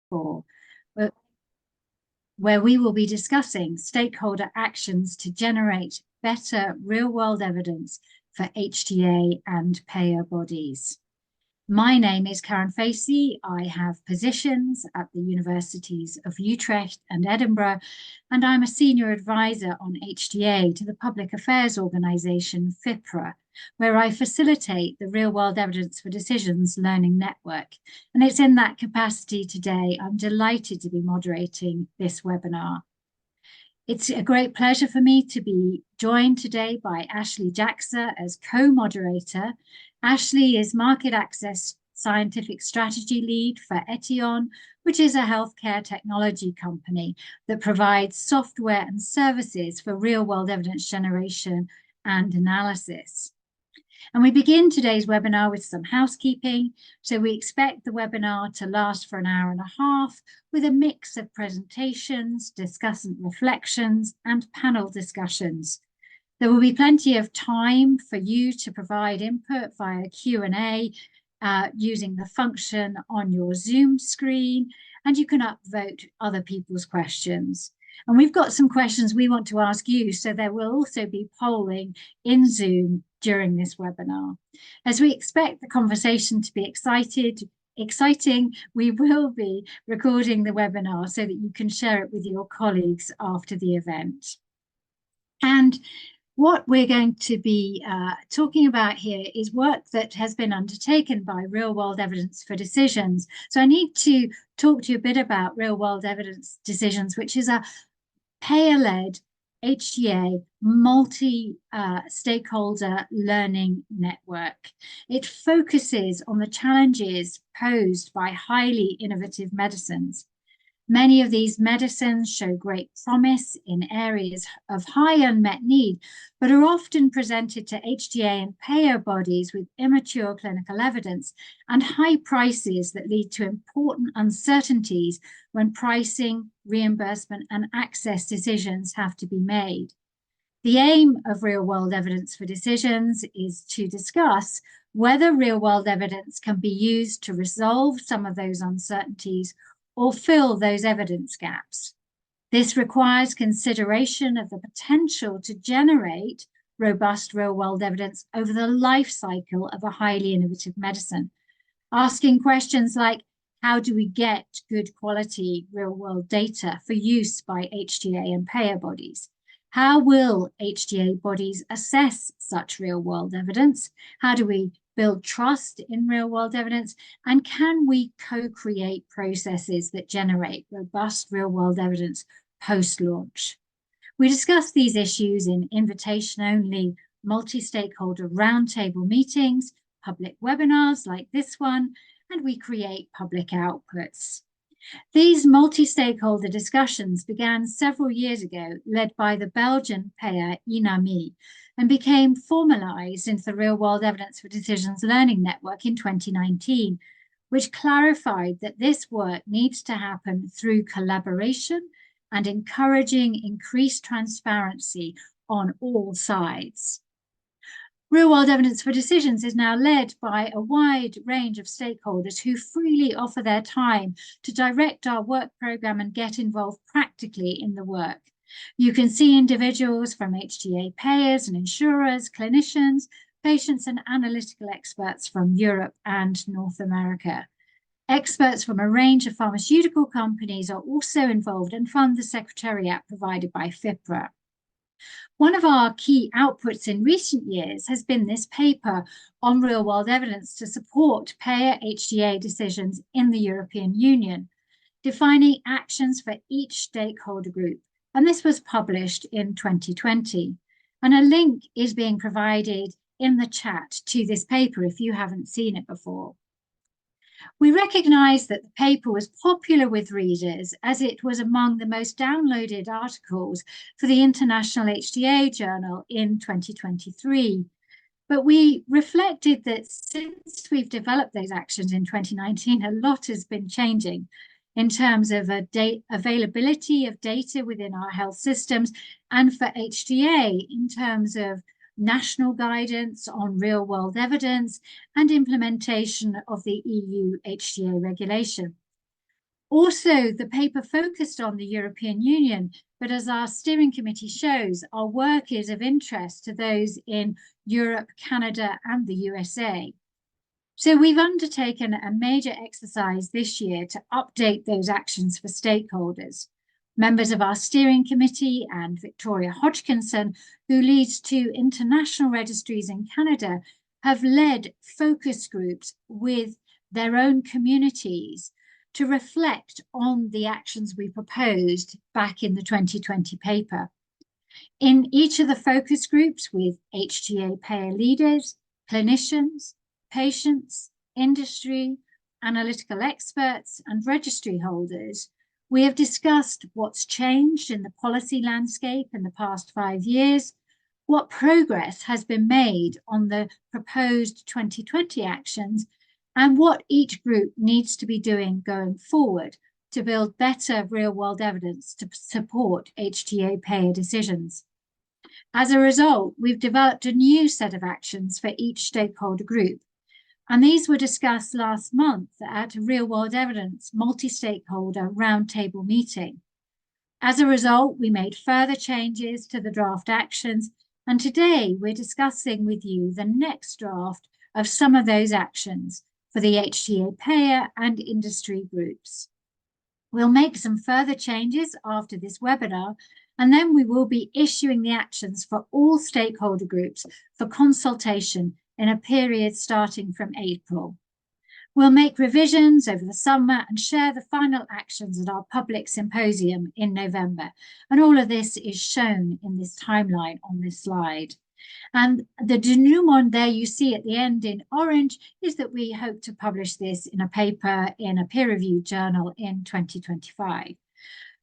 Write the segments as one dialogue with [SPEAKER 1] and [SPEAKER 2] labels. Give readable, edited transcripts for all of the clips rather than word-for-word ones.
[SPEAKER 1] 2024, where we will be discussing stakeholder actions to generate better real-world evidence for HTA and payer bodies. My name is Karen Facey. I have positions at the Universities of Utrecht and Edinburgh, and I'm a senior advisor on HTA to the public affairs organisation FIPRA, where I facilitate the Real-World Evidence for Decisions Learning Network. And it's in that capacity today I'm delighted to be moderating this webinar. It's a great pleasure for me to be joined today by Ashley Jaxa as co-moderator. Ashley is Market Access Scientific Strategy Lead for Etion, which is a healthcare technology company that provides software and services for real-world evidence generation and analysis. And we begin today's webinar with some housekeeping. So we expect the webinar to last for an hour and a half with a mix of presentations, discussant reflections, and panel discussions. There will be plenty of time for you to provide input via Q&A using the function on your Zoom screen, and you can upvote other people's questions. And we've got some questions we want to ask you, so there will also be polling in Zoom during this webinar. As we expect the conversation to be exciting, we will be recording the webinar so that you can share it with your colleagues after the event. And what we're going to be talking about here is work that has been undertaken by Real-World Evidence for Decisions. So I need to talk to you a bit about Real-World Evidence Decisions, which is a payer-led HTA multi-stakeholder learning network. It focuses on the challenges posed by highly innovative medicines. Many of these medicines show great promise in areas of high unmet need, but are often presented to HTA and payer bodies with immature clinical evidence and high prices that lead to important uncertainties when pricing, reimbursement, and access decisions have to be made. The aim of Real-World Evidence for Decisions is to discuss whether real-world evidence can be used to resolve some of those uncertainties or fill those evidence gaps. This requires consideration of the potential to generate robust real-world evidence over the life cycle of a highly innovative medicine, asking questions like, how do we get good quality real-world data for use by HTA and payer bodies? How will HTA bodies assess such real-world evidence? How do we build trust in real-world evidence? And can we co-create processes that generate robust real-world evidence post-launch? We discuss these issues in invitation-only multi-stakeholder roundtable meetings, public webinars like this one, and we create public outputs. These multi-stakeholder discussions began several years ago, led by the Belgian payer INAMI, and became formalized into the Real-World Evidence for Decisions Learning Network in 2019, which clarified that this work needs to happen through collaboration and encouraging increased transparency on all sides. Real-world evidence for decisions is now led by a wide range of stakeholders who freely offer their time to direct our work program and get involved practically in the work. You can see individuals from HTA payers and insurers, clinicians, patients, and analytical experts from Europe and North America. Experts from a range of pharmaceutical companies are also involved and fund the secretariat provided by FIPRA. One of our key outputs in recent years has been this paper on real-world evidence to support payer HTA decisions in the European Union, defining actions for each stakeholder group. And this was published in 2020. And a link is being provided in the chat to this paper if you haven't seen it before. We recognize that the paper was popular with readers as it was among the most downloaded articles for the International HTA Journal in 2023. But we reflected that since we've developed those actions in 2019, a lot has been changing in terms of availability of data within our health systems, and for HTA in terms of national guidance on real-world evidence and implementation of the EU HTA regulation. Also, the paper focused on the European Union, but as our steering committee shows, our work is of interest to those in Europe, Canada, and the USA. So we've undertaken a major exercise this year to update those actions for stakeholders. Members of our steering committee and Victoria Hodgkinson, who leads two international registries in Canada, have led focus groups with their own communities to reflect on the actions we proposed back in the 2020 paper. In each of the focus groups with HTA payer leaders, clinicians, patients, industry, analytical experts, and registry holders, we have discussed what's changed in the policy landscape in the past 5 years, what progress has been made on the proposed 2020 actions, and what each group needs to be doing going forward to build better real-world evidence to support HTA payer decisions. As a result, we've developed a new set of actions for each stakeholder group, and these were discussed last month at a real-world evidence multi-stakeholder roundtable meeting. As a result, we made further changes to the draft actions, and today we're discussing with you the next draft of some of those actions for the HTA payer and industry groups. We'll make some further changes after this webinar, and then we will be issuing the actions for all stakeholder groups for consultation in a period starting from April. We'll make revisions over the summer and share the final actions at our public symposium in November. And all of this is shown in this timeline on this slide. And the denouement there you see at the end in orange is that we hope to publish this in a paper in a peer-reviewed journal in 2025.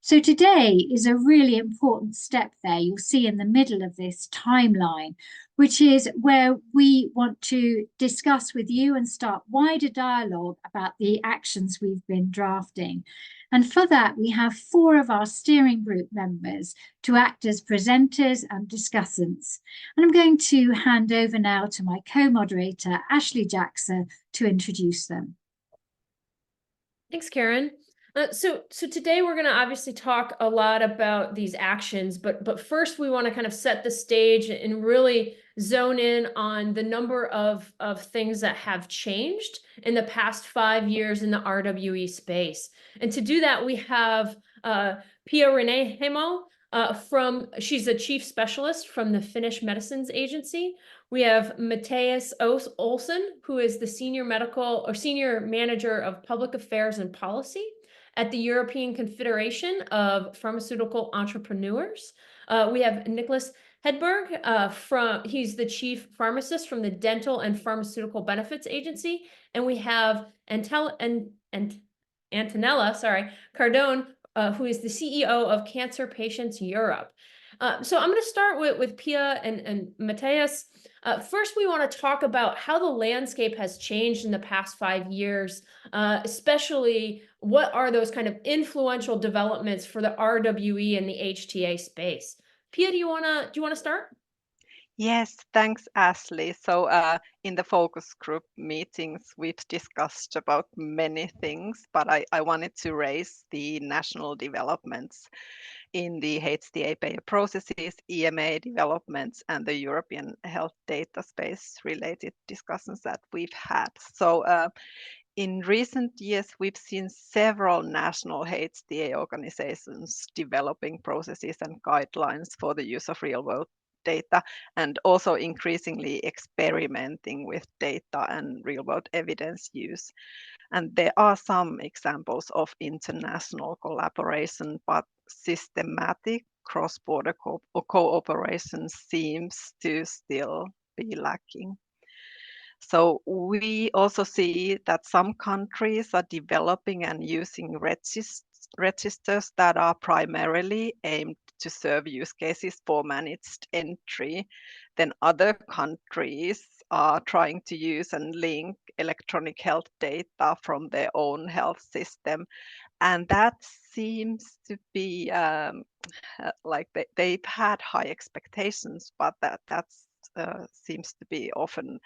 [SPEAKER 1] So today is a really important step there. You'll see in the middle of this timeline, which is where we want to discuss with you and start wider dialogue about the actions we've been drafting. And for that, we have 4 of our steering group members to act as presenters and discussants. And I'm going to hand over now to my co-moderator, Ashley Jackson, to introduce them.
[SPEAKER 2] Thanks, Karen. So today we're going to obviously talk a lot about these actions, but first we want to kind of set the stage and really zone in on the number of things that have changed in the past 5 years in the RWE space. And to do that, we have Pia Renehimo she's a chief specialist from the Finnish Medicines Agency. We have Matthias Olsen, who is the senior manager of public affairs and policy at the European Confederation of Pharmaceutical Entrepreneurs. We have Nicholas Hedberg, he's the chief pharmacist from the Dental and Pharmaceutical Benefits Agency. And we have Antonella Cardone, who is the CEO of Cancer Patients Europe. So I'm going to start with Pia and Matthias. First, we want to talk about how the landscape has changed in the past 5 years, especially what are those kind of influential developments for the RWE and the HTA space. Pia, do you want to start?
[SPEAKER 3] Yes, thanks, Ashley. So in the focus group meetings, we've discussed about many things, but I wanted to raise the national developments in the HTA payer processes, EMA developments, and the European health data space related discussions that we've had. So in recent years, we've seen several national HTA organizations developing processes and guidelines for the use of real-world data, and also increasingly experimenting with data and real-world evidence use. And there are some examples of international collaboration, but systematic cross-border cooperation seems to still be lacking. So we also see that some countries are developing and using registers that are primarily aimed to serve use cases for managed entry. Then other countries are trying to use and link electronic health data from their own health system. And that seems to be like they've had high expectations, but that seems to be often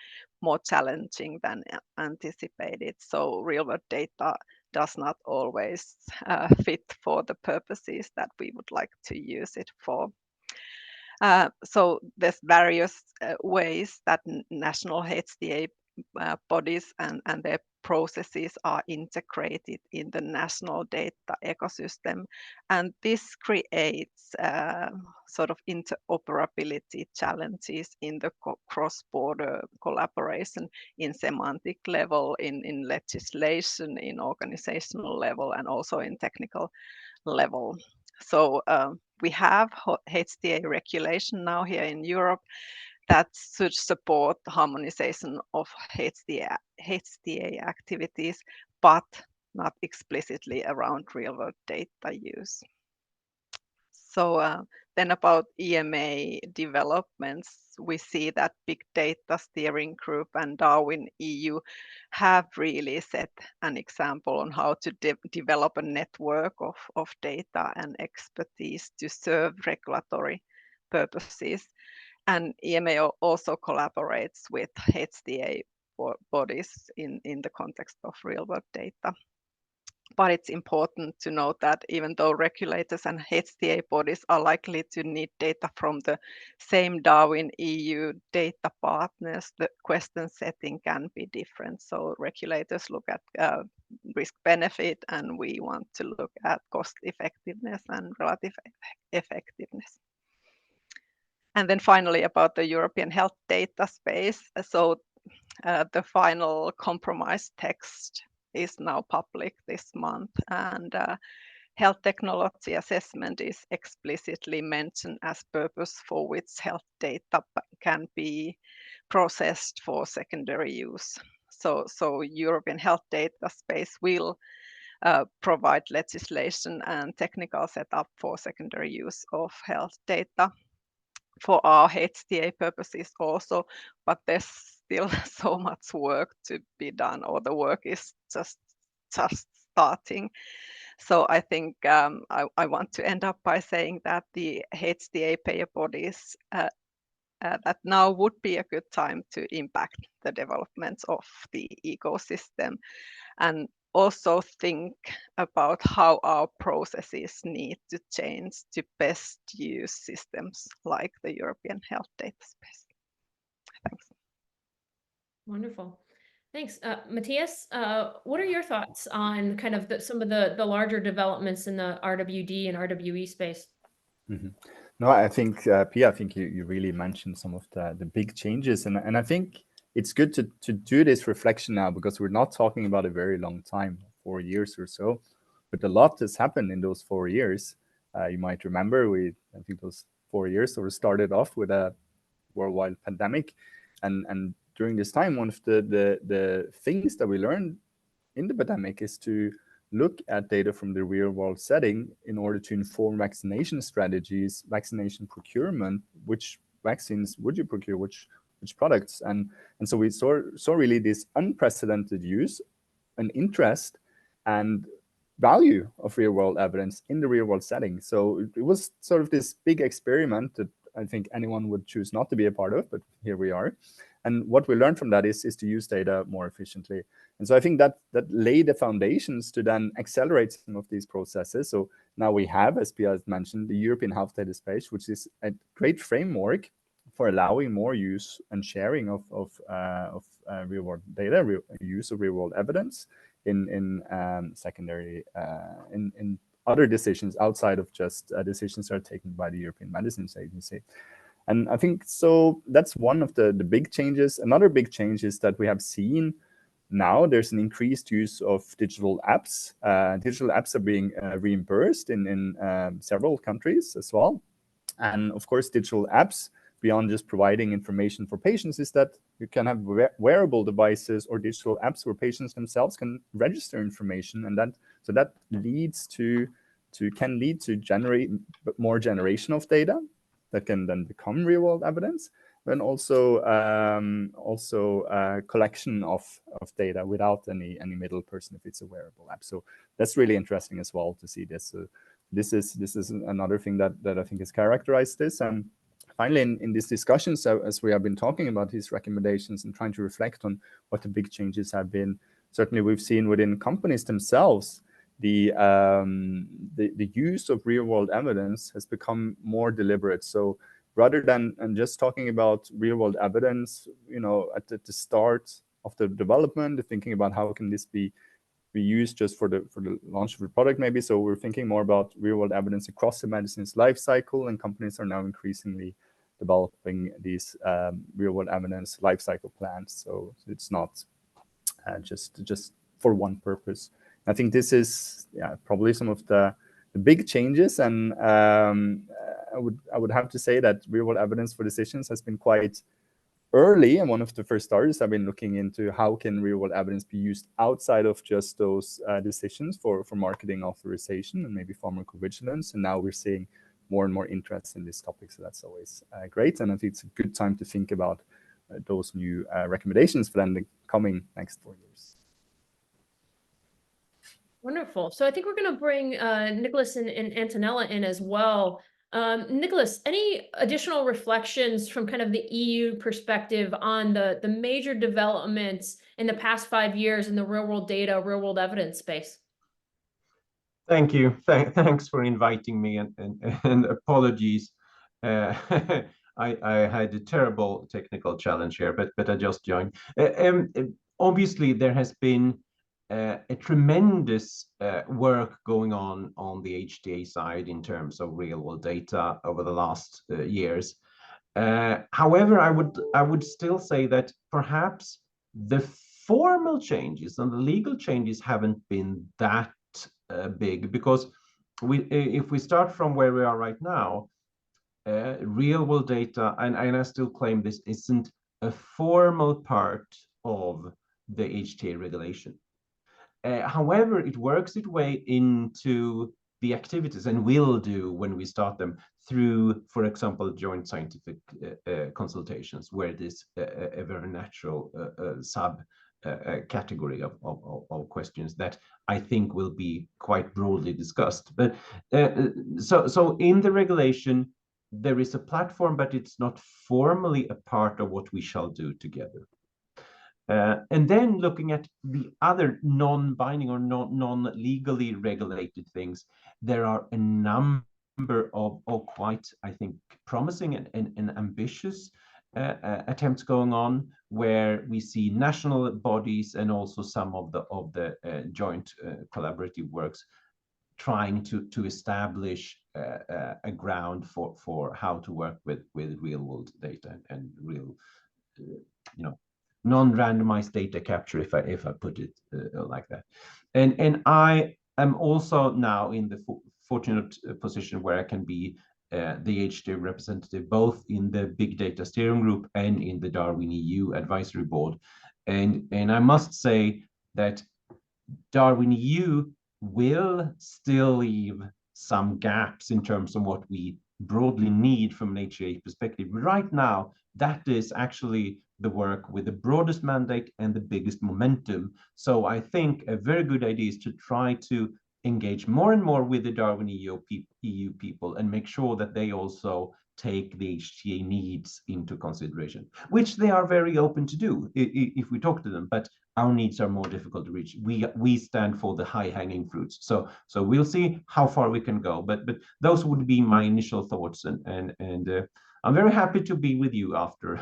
[SPEAKER 3] more challenging than anticipated. So real-world data does not always fit for the purposes that we would like to use it for. So there's various ways that national HTA bodies and their processes are integrated in the national data ecosystem. And this creates sort of interoperability challenges in the cross-border collaboration in semantic level, in legislation, in organizational level, and also in technical level. So we have HTA regulation now here in Europe that should support the harmonization of HTA activities, but not explicitly around real-world data use. So then about EMA developments, we see that Big Data Steering Group and Darwin EU have really set an example on how to develop a network of data and expertise to serve regulatory purposes. And EMA also collaborates with HTA bodies in the context of real-world data. But it's important to note that even though regulators and HTA bodies are likely to need data from the same Darwin EU data partners, the question setting can be different. So regulators look at risk benefit, and we want to look at cost effectiveness and relative effectiveness. And then finally, about the European health data space. So the final compromise text is now public this month, and health technology assessment is explicitly mentioned as purpose for which health data can be processed for secondary use. So European health data space will provide legislation and technical setup for secondary use of health data for our HTA purposes also, but there's still so much work to be done, or the work is just starting. So I think I want to end up by saying that the HTA payer bodies that now would be a good time to impact the developments of the ecosystem, and also think about how our processes need to change to best use systems like the European health data space. Thanks.
[SPEAKER 2] Wonderful. Thanks. Matthias, what are your thoughts on kind of some of the larger developments in the RWD and RWE space?
[SPEAKER 4] Mm-hmm. No, I think, Pia, I think you really mentioned some of the big changes. And I think it's good to do this reflection now, because we're not talking about a very long time, 4 years or so, but a lot has happened in those 4 years. You might remember, I think those 4 years sort of started off with a worldwide pandemic. And during this time, one of the things that we learned in the pandemic is to look at data from the real world setting in order to inform vaccination strategies, vaccination procurement, which vaccines would you procure, which products. And so we saw really this unprecedented use and interest and value of real world evidence in the real world setting. So it was sort of this big experiment that I think anyone would choose not to be a part of, but here we are. And what we learned from that is to use data more efficiently. And so I think that laid the foundations to then accelerate some of these processes. So now we have, as Pia has mentioned, the European Health Data Space, which is a great framework for allowing more use and sharing of real world data, use of real world evidence in secondary, in other decisions outside of just decisions that are taken by the European Medicines Agency. And I think so that's one of the big changes. Another big change is that we have seen now there's an increased use of digital apps. Digital apps are being reimbursed in several countries as well. And of course, digital apps, beyond just providing information for patients, is that you can have wearable devices or digital apps where patients themselves can register information, and that leads to can lead to generate more generation of data that can then become real world evidence, and also collection of data without any middle person if it's a wearable app. So that's really interesting as well to see this. So this is another thing that I think has characterized this. And finally, in these discussions, as we have been talking about these recommendations and trying to reflect on what the big changes have been, certainly we've seen within companies themselves, the use of real-world evidence has become more deliberate. So rather than just talking about real-world evidence, at the start of the development, thinking about how can this be used just for the launch of the product maybe. So we're thinking more about real-world evidence across the medicine's life cycle, and companies are now increasingly developing these real-world evidence life cycle plans. So it's not just for one purpose. I think this is probably some of the big changes, and I would have to say that real-world evidence for decisions has been quite early, and one of the first starters have been looking into how can real-world evidence be used outside of just those decisions for marketing authorization and maybe pharmacovigilance. And now we're seeing more and more interest in this topic, so that's always great. And I think it's a good time to think about those new recommendations for then the coming next 4 years.
[SPEAKER 2] Wonderful. So I think we're going to bring Nicholas and Antonella in as well. Nicholas, any additional reflections from kind of the EU perspective on the major developments in the past 5 years in the real-world data, real-world evidence space?
[SPEAKER 5] Thank you. Thanks for inviting me, and apologies. I had a terrible technical challenge here, but I just joined. Obviously, there has been a tremendous work going on the HTA side in terms of real-world data over the last years. However, I would still say that perhaps the formal changes and the legal changes haven't been that big, because if we start from where we are right now, real-world data, and I still claim this, isn't a formal part of the HTA regulation. However, it works its way into the activities, and will do when we start them, through, for example, joint scientific consultations, where it is a very natural category of questions that I think will be quite broadly discussed. But so in the regulation, there is a platform, but it's not formally a part of what we shall do together. And then looking at the other non-binding or non-legally regulated things, there are a number of quite, I think, promising and ambitious attempts going on, where we see national bodies and also some of the joint collaborative works trying to establish a ground for how to work with real-world data and real, non-randomized data capture, if I put it like that. And I am also now in the fortunate position where I can be the HTA representative, both in the Big Data Steering Group and in the Darwin EU Advisory Board. And I must say that Darwin EU will still leave some gaps in terms of what we broadly need from an HTA perspective. Right now, that is actually the work with the broadest mandate and the biggest momentum. So I think a very good idea is to try to engage more and more with the Darwin EU people and make sure that they also take the HTA needs into consideration, which they are very open to do if we talk to them, but our needs are more difficult to reach. We stand for the high-hanging fruits. So we'll see how far we can go, but those would be my initial thoughts, and I'm very happy to be with you after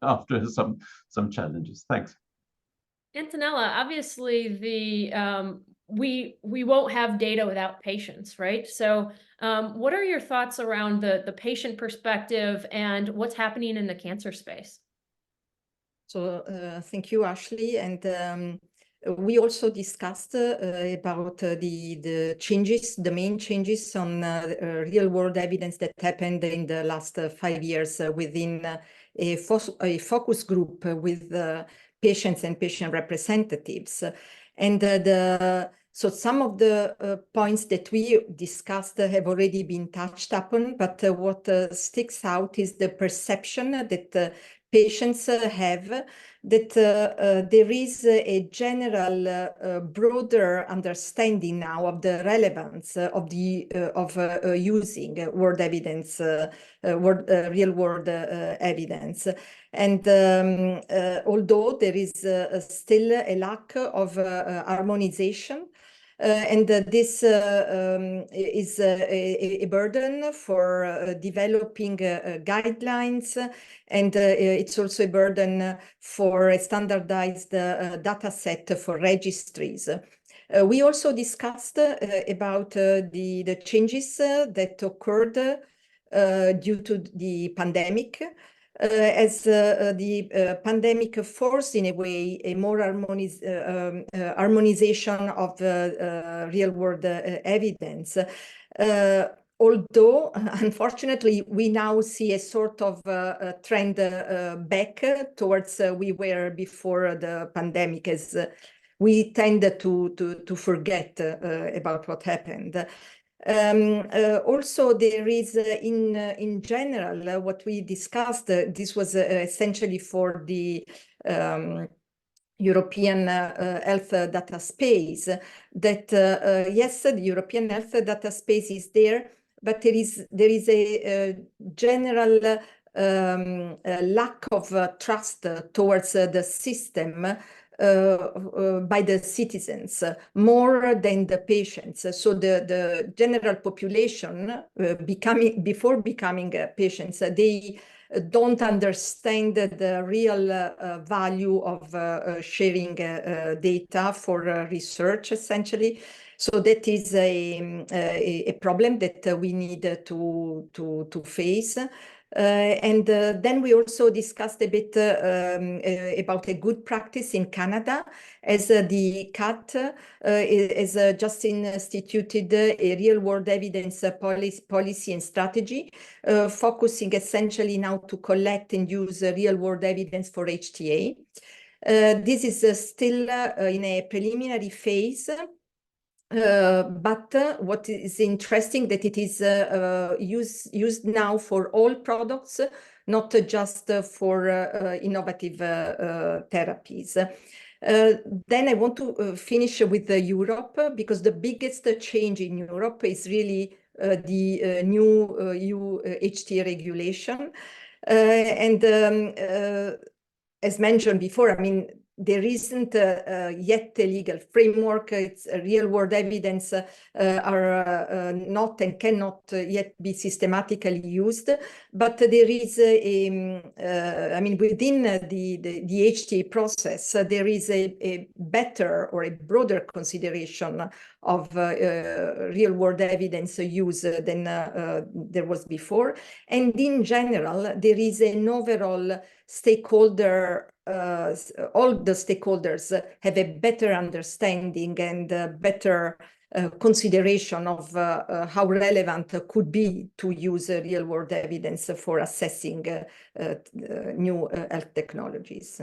[SPEAKER 5] after some challenges. Thanks.
[SPEAKER 2] Antonella, obviously we won't have data without patients, right? So what are your thoughts around the patient perspective and what's happening in the cancer space?
[SPEAKER 6] So thank you, Ashley. And we also discussed about the changes, the main changes on real-world evidence that happened in the last 5 years within a focus group with patients and patient representatives. And so some of the points that we discussed have already been touched upon, but what sticks out is the perception that patients have, that there is a general broader understanding now of the relevance of using world evidence, real world evidence. And although there is still a lack of harmonization, and this is a burden for developing guidelines, and it's also a burden for a standardized data set for registries. We also discussed about the changes that occurred due to the pandemic. As the pandemic forced, in a way, a more harmonization of real-world evidence. Although, unfortunately, we now see a sort of trend back towards we were before the pandemic, as we tend to forget about what happened. Also, there is in general what we discussed. This was essentially for the European health data space. That yes, the European health data space is there, but there is a general lack of trust towards the system by the citizens more than the patients. So the general population before becoming patients, they don't understand the real value of sharing data for research, essentially. So that is a problem that we need to face. And then we also discussed a bit about a good practice in Canada, as the CAT has just instituted a real-world evidence policy and strategy, focusing essentially now to collect and use real-world evidence for HTA. This is still in a preliminary phase. But what is interesting that it is used now for all products, not just for innovative therapies. Then I want to finish with Europe, because the biggest change in Europe is really the new EU HTA regulation. And as mentioned before, I mean, there isn't yet a legal framework. It's real-world evidence are not and cannot yet be systematically used. But there is I mean, within the HTA process, there is a better or a broader consideration of real-world evidence use than there was before. And in general, there is an overall stakeholder, all the stakeholders have a better understanding and better consideration of how relevant could be to use real-world evidence for assessing new health technologies.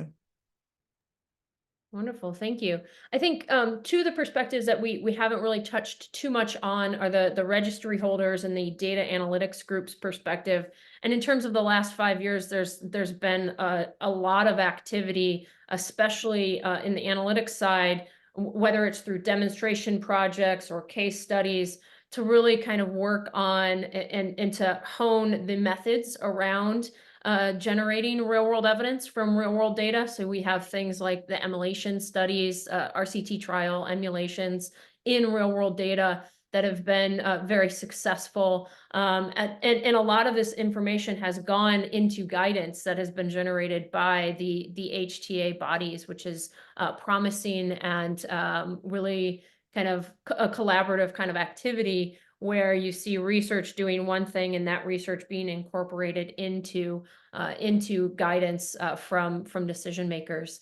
[SPEAKER 2] Wonderful, thank you. I think two of the perspectives that we haven't really touched too much on are the registry holders and the data analytics group's perspective. And in terms of the last 5 years, there's been a lot of activity, especially in the analytics side, whether it's through demonstration projects or case studies, to really kind of work on and to hone the methods around generating real-world evidence from real-world data. So we have things like the emulation studies, RCT trial emulations in real-world data that have been very successful. And a lot of this information has gone into guidance that has been generated by the HTA bodies, which is promising and really kind of a collaborative kind of activity where you see research doing one thing and that research being incorporated into guidance from decision makers.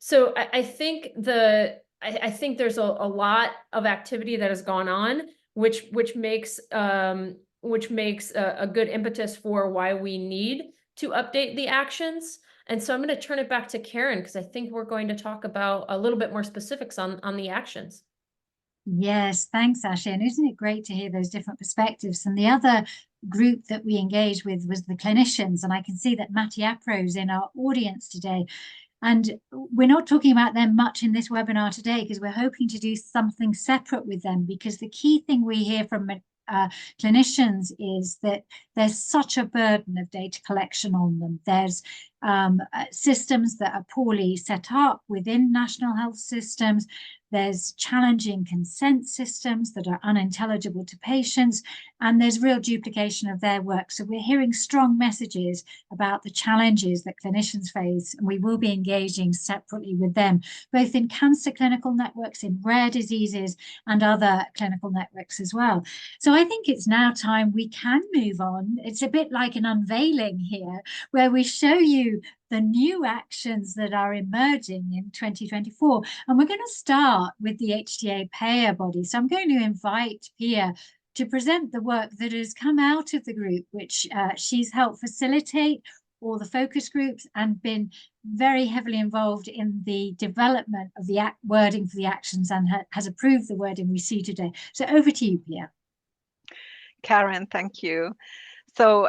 [SPEAKER 2] So I think there's a lot of activity that has gone on, which makes a good impetus for why we need to update the actions. And so I'm going to turn it back to Karen, because I think we're going to talk about a little bit more specifics on the actions.
[SPEAKER 1] Yes, thanks, Ashley. And isn't it great to hear those different perspectives? And the other group that we engaged with was the clinicians. And I can see that Matti Apro is in our audience today. And we're not talking about them much in this webinar today because we're hoping to do something separate with them, because the key thing we hear from clinicians is that there's such a burden of data collection on them. There's systems that are poorly set up within national health systems. There's challenging consent systems that are unintelligible to patients, and there's real duplication of their work. So we're hearing strong messages about the challenges that clinicians face, and we will be engaging separately with them, both in cancer clinical networks, in rare diseases, and other clinical networks as well. So I think it's now time we can move on. It's a bit like an unveiling here, where we show you the new actions that are emerging in 2024. And we're going to start with the HTA payer body. So I'm going to invite Pia to present the work that has come out of the group, which she's helped facilitate all the focus groups and been very heavily involved in the development of the wording for the actions, and has approved the wording we see today. So over to you, Pia.
[SPEAKER 3] Karen, thank you. So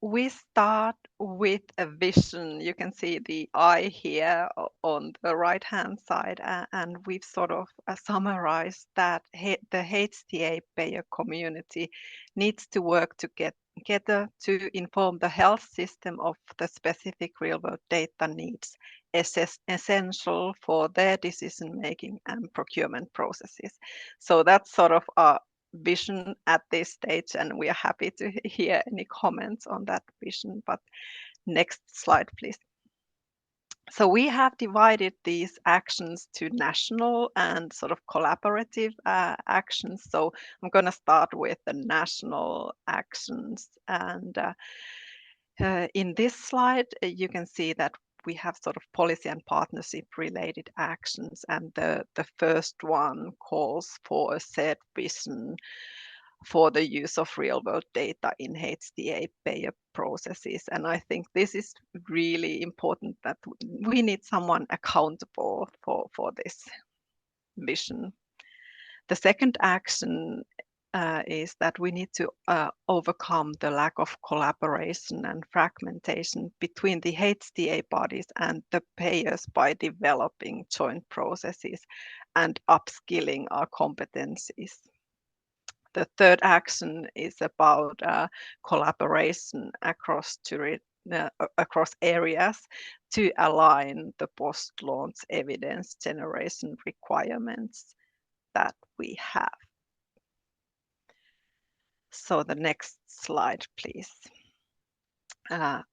[SPEAKER 3] we start with a vision. You can see the eye here on the right-hand side, and we've sort of summarized that the HTA payer community needs to work together to inform the health system of the specific real-world data needs essential for their decision-making and procurement processes. So that's sort of a vision at this stage, and we are happy to hear any comments on that vision. But next slide, please. So we have divided these actions to national and sort of collaborative actions. So I'm going to start with the national actions. And in this slide, you can see that we have sort of policy and partnership related actions, and the first one calls for a set vision for the use of real world data in HTA payer processes. And I think this is really important, that we need someone accountable for this vision. The second action is that we need to overcome the lack of collaboration and fragmentation between the HTA bodies and the payers by developing joint processes and upskilling our competencies. The third action is about collaboration across areas to align the post-launch evidence generation requirements that we have. So the next slide, please. The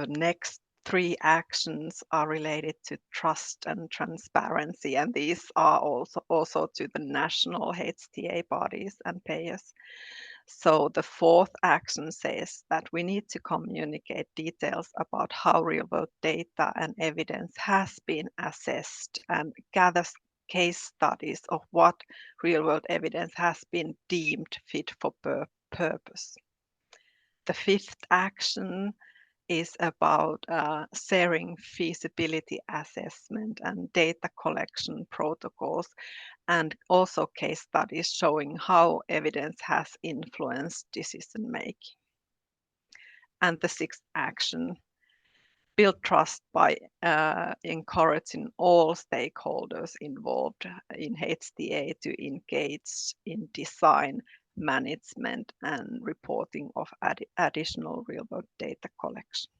[SPEAKER 3] next three actions are related to trust and transparency, and these are also to the national HTA bodies and payers. So the fourth action says that we need to communicate details about how real-world data and evidence has been assessed, and gather case studies of what real-world evidence has been deemed fit for purpose. The fifth action is about sharing feasibility assessment and data collection protocols, and also case studies showing how evidence has influenced decision making. And the sixth action, build trust by encouraging all stakeholders involved in HTA to engage in design, management, and reporting of additional real-world data collection.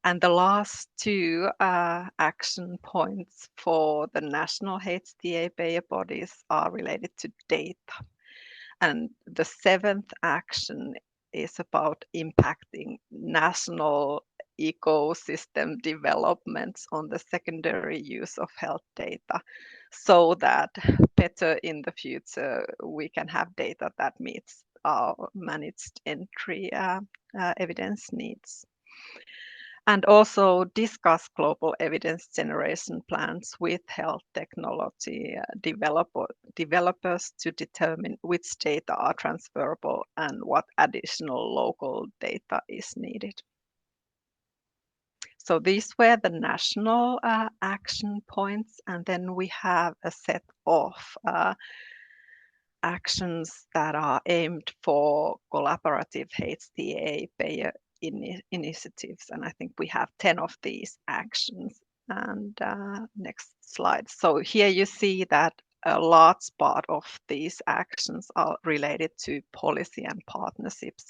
[SPEAKER 3] And the last two action points for the national HTA payer bodies are related to data. And the seventh action is about impacting national ecosystem developments on the secondary use of health data, so that better in the future we can have data that meets our managed entry evidence needs. And also discuss global evidence generation plans with health technology developers to determine which data are transferable and what additional local data is needed. So these were the national action points, and then we have a set of actions that are aimed for collaborative HTA payer initiatives, and I think we have 10 of these actions. And next slide. So here you see that a large part of these actions are related to policy and partnerships.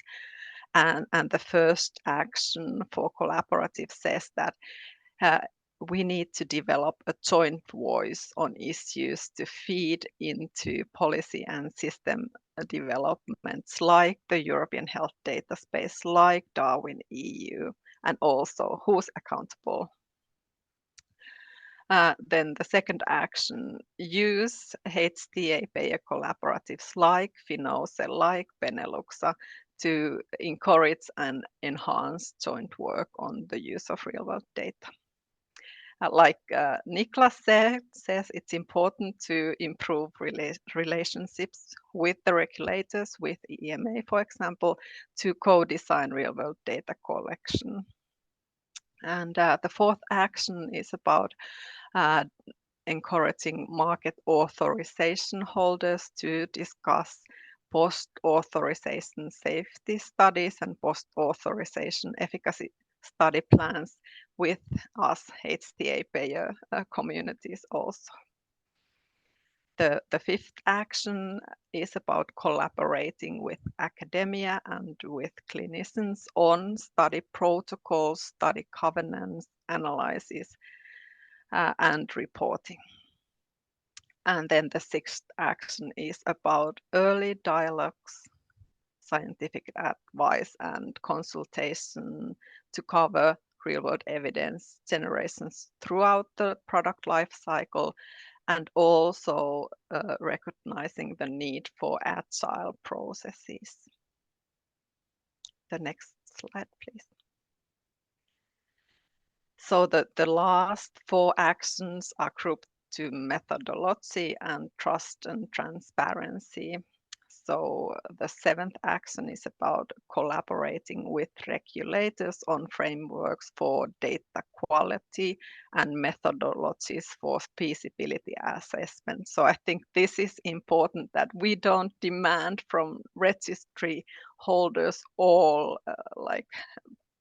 [SPEAKER 3] And the first action for collaborative says that we need to develop a joint voice on issues to feed into policy and system developments like the European Health Data Space, like Darwin EU, and also who's accountable. Then the second action, use HTA payer collaboratives like Finose, like Beneluxa, to encourage and enhance joint work on the use of real-world data. Like Niklas says, it's important to improve relationships with the regulators, with EMA, for example, to co-design real-world data collection. And the fourth action is about encouraging market authorization holders to discuss post-authorization safety studies and post-authorization efficacy study plans with us HTA payer communities also. The fifth action is about collaborating with academia and with clinicians on study protocols, study governance, analysis, and reporting. And then the sixth action is about early dialogues, scientific advice, and consultation to cover real-world evidence generations throughout the product life cycle, and also recognizing the need for agile processes. The next slide, please. So the last four actions are grouped to methodology and trust and transparency. So the seventh action is about collaborating with regulators on frameworks for data quality and methodologies for feasibility assessment. So I think this is important, that we don't demand from registry holders all like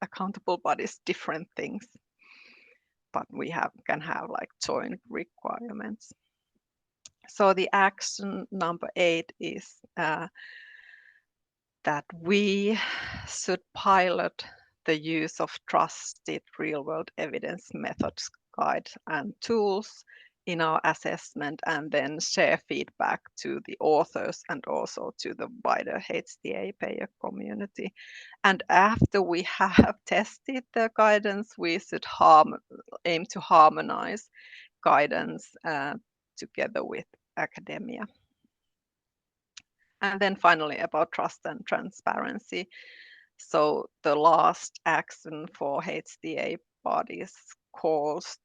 [SPEAKER 3] accountable bodies different things, but we can have like joint requirements. So the action number 8 is that we should pilot the use of trusted real-world evidence methods, guides, and tools in our assessment, and then share feedback to the authors and also to the wider HTA payer community. And after we have tested the guidance, we should aim to harmonize guidance together with academia. And then finally, about trust and transparency. So the last action for HTA bodies calls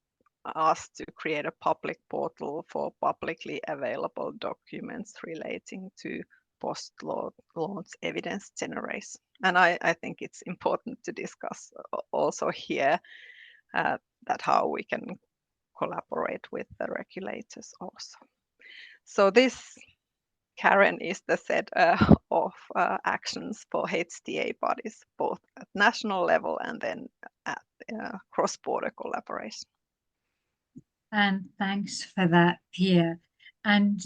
[SPEAKER 3] us to create a public portal for publicly available documents relating to post-launch evidence generation. And I think it's important to discuss also here that how we can collaborate with the regulators also. So this, Karen, is the set of actions for HTA bodies, both at national level and then at cross-border collaboration.
[SPEAKER 1] And thanks for that, Pia. And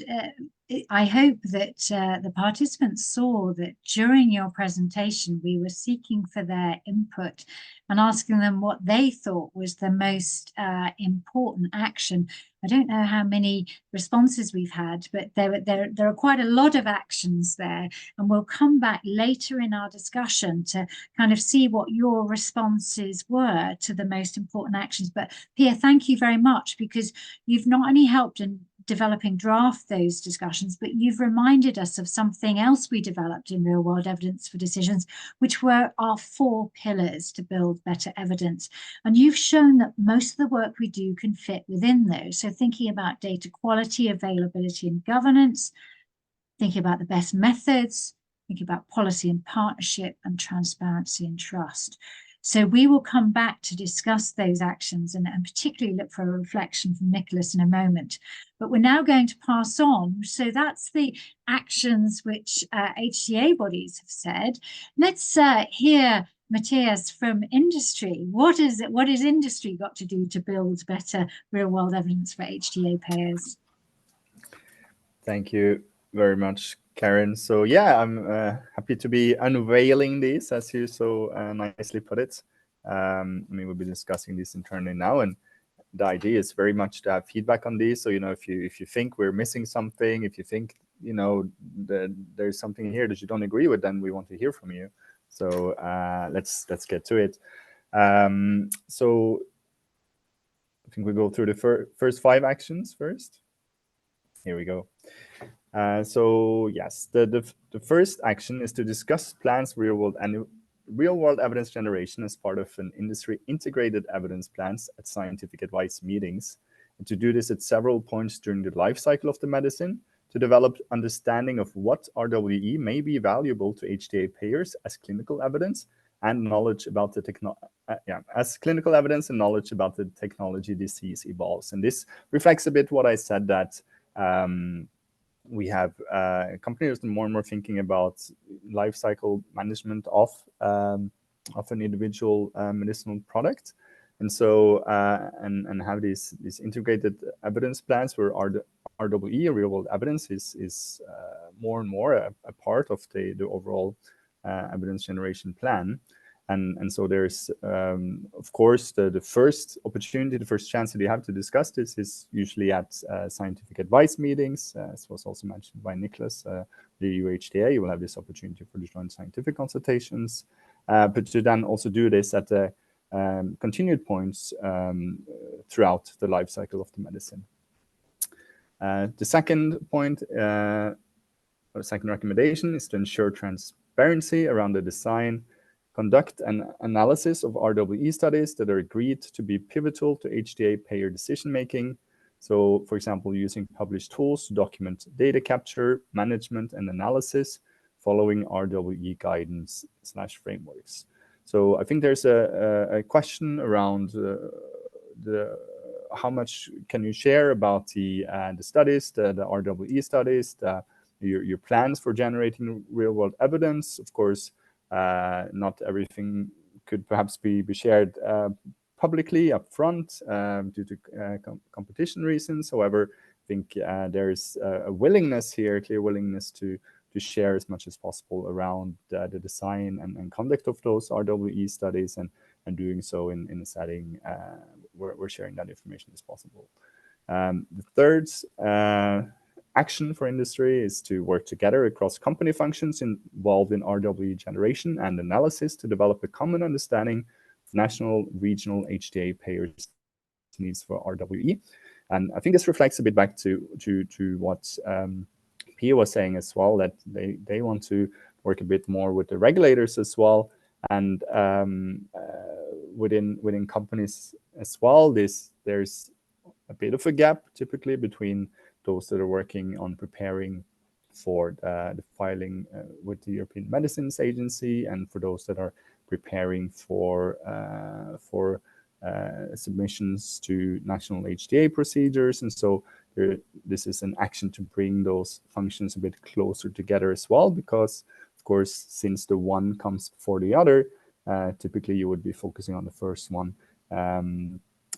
[SPEAKER 1] I hope that the participants saw that during your presentation, we were seeking for their input and asking them what they thought was the most important action. I don't know how many responses we've had, but there are quite a lot of actions there. And we'll come back later in our discussion to kind of see what your responses were to the most important actions. But Pia, thank you very much, because you've not only helped in developing draft those discussions, but you've reminded us of something else we developed in Real World Evidence for Decisions, which were our 4 pillars to build better evidence. And you've shown that most of the work we do can fit within those. So thinking about data quality, availability, and governance, thinking about the best methods, thinking about policy and partnership, and transparency and trust. So we will come back to discuss those actions and particularly look for a reflection from Nicholas in a moment. But we're now going to pass on. So that's the actions which HTA bodies have said. Let's hear, Matthias, from industry. What is industry got to do to build better real-world evidence for HTA payers?
[SPEAKER 4] Thank you very much, Karen. So yeah, I'm happy to be unveiling this, as you so nicely put it. I mean, we'll be discussing this internally now, and the idea is very much to have feedback on these. So, you know, if you think we're missing something, if you think, you know, that there's something here that you don't agree with, then we want to hear from you. So let's get to it. So I think we go through the first 5 actions first. Here we go. So yes, the first action is to discuss plans for real-world evidence generation as part of an industry integrated evidence plans at scientific advice meetings, and to do this at several points during the life cycle of the medicine, to develop understanding of what RWE may be valuable to HTA payers as clinical evidence and knowledge about the clinical evidence and knowledge about the technology disease evolves. And this reflects a bit what I said, that we have companies more and more thinking about life cycle management of an individual medicinal product, and so and have these integrated evidence plans where RWE, real world evidence, is more and more a part of the overall evidence generation plan. And so there's, of course, the first opportunity, the first chance that you have to discuss this is usually at scientific advice meetings, as was also mentioned by Nicholas, the UHTA. You will have this opportunity for the joint scientific consultations, but to then also do this at the continued points throughout the life cycle of the medicine. The second point, or second recommendation, is to ensure transparency around the design, conduct an analysis of RWE studies that are agreed to be pivotal to HTA payer decision-making. So, for example, using published tools to document data capture, management, and analysis following RWE guidance/frameworks. So I think there's a question around how much can you share about the studies, the RWE studies, your plans for generating real-world evidence. Of course, not everything could perhaps be shared publicly up front due to competition reasons. However, I think there is a willingness here, clear willingness to share as much as possible around the design and conduct of those RWE studies, and doing so in a setting where sharing that information is possible. The third action for industry is to work together across company functions involved in RWE generation and analysis to develop a common understanding of national, regional HTA payers' needs for RWE. And I think this reflects a bit back to what Pia was saying as well, that they want to work a bit more with the regulators as well, and within companies as well. There's a bit of a gap typically between those that are working on preparing for the filing with the European Medicines Agency, and for those that are preparing for submissions to national HTA procedures. And so this is an action to bring those functions a bit closer together as well, because, of course, since the one comes before the other, typically you would be focusing on the first one.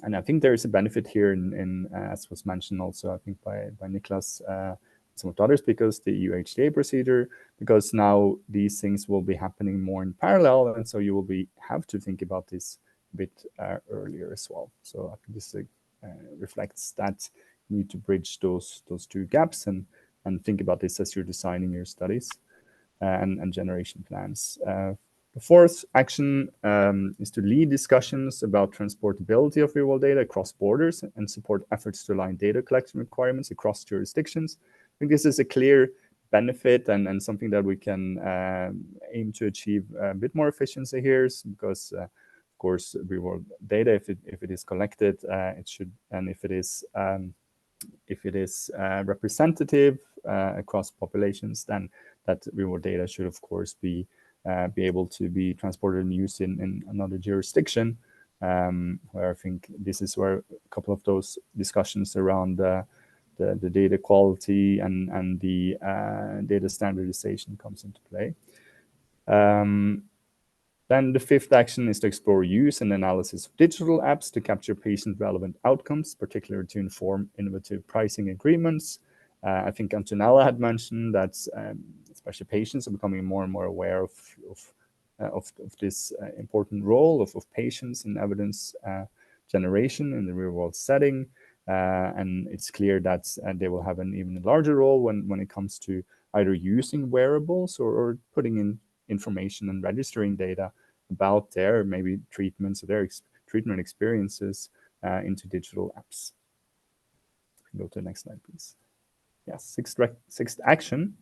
[SPEAKER 4] And I think there is a benefit here in as was mentioned also, I think by Nicholas, some of the others, because the UHTA procedure, because now these things will be happening more in parallel, and so you will have to think about this a bit earlier as well. So I think this reflects that you need to bridge those two gaps and think about this as you're designing your studies and generation plans. The fourth action is to lead discussions about transportability of real-world data across borders and support efforts to align data collection requirements across jurisdictions. I think this is a clear benefit and something that we can aim to achieve a bit more efficiency here, because, of course, real-world data, if it is collected, it should, and if it is representative across populations, then that real-world data should, of course, be be able to be transported and used in another jurisdiction, where I think this is where a couple of those discussions around the data quality and the data standardization comes into play. Then the fifth action is to explore use and analysis of digital apps to capture patient-relevant outcomes, particularly to inform innovative pricing agreements. I think Antonella had mentioned that especially patients are becoming more and more aware of this important role of patients in evidence generation in the real-world setting. And it's clear that they will have an even larger role when it comes to either using wearables or putting in information and registering data about their maybe treatments or their treatment experiences into digital apps. Go to the next slide, please. Yes, sixth action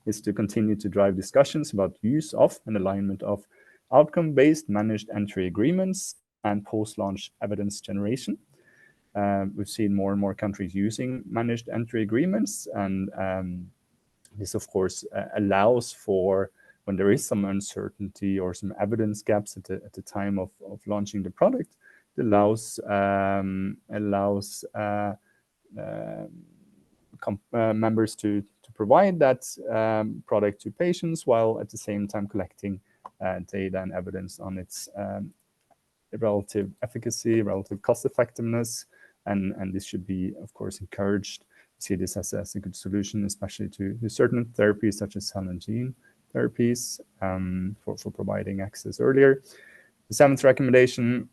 [SPEAKER 4] is to continue to drive discussions about use of and alignment of outcome-based managed entry agreements and post-launch evidence generation. We've seen more and more countries using managed entry agreements, and this, of course, allows for when there is some uncertainty or some evidence gaps at the time of launching the product. It allows members to provide that product to patients while at the same time collecting data and evidence on its relative efficacy, relative cost effectiveness, and this should be, of course, encouraged. We see this as a good solution, especially to certain therapies such as cell and gene therapies for providing access earlier. The seventh recommendation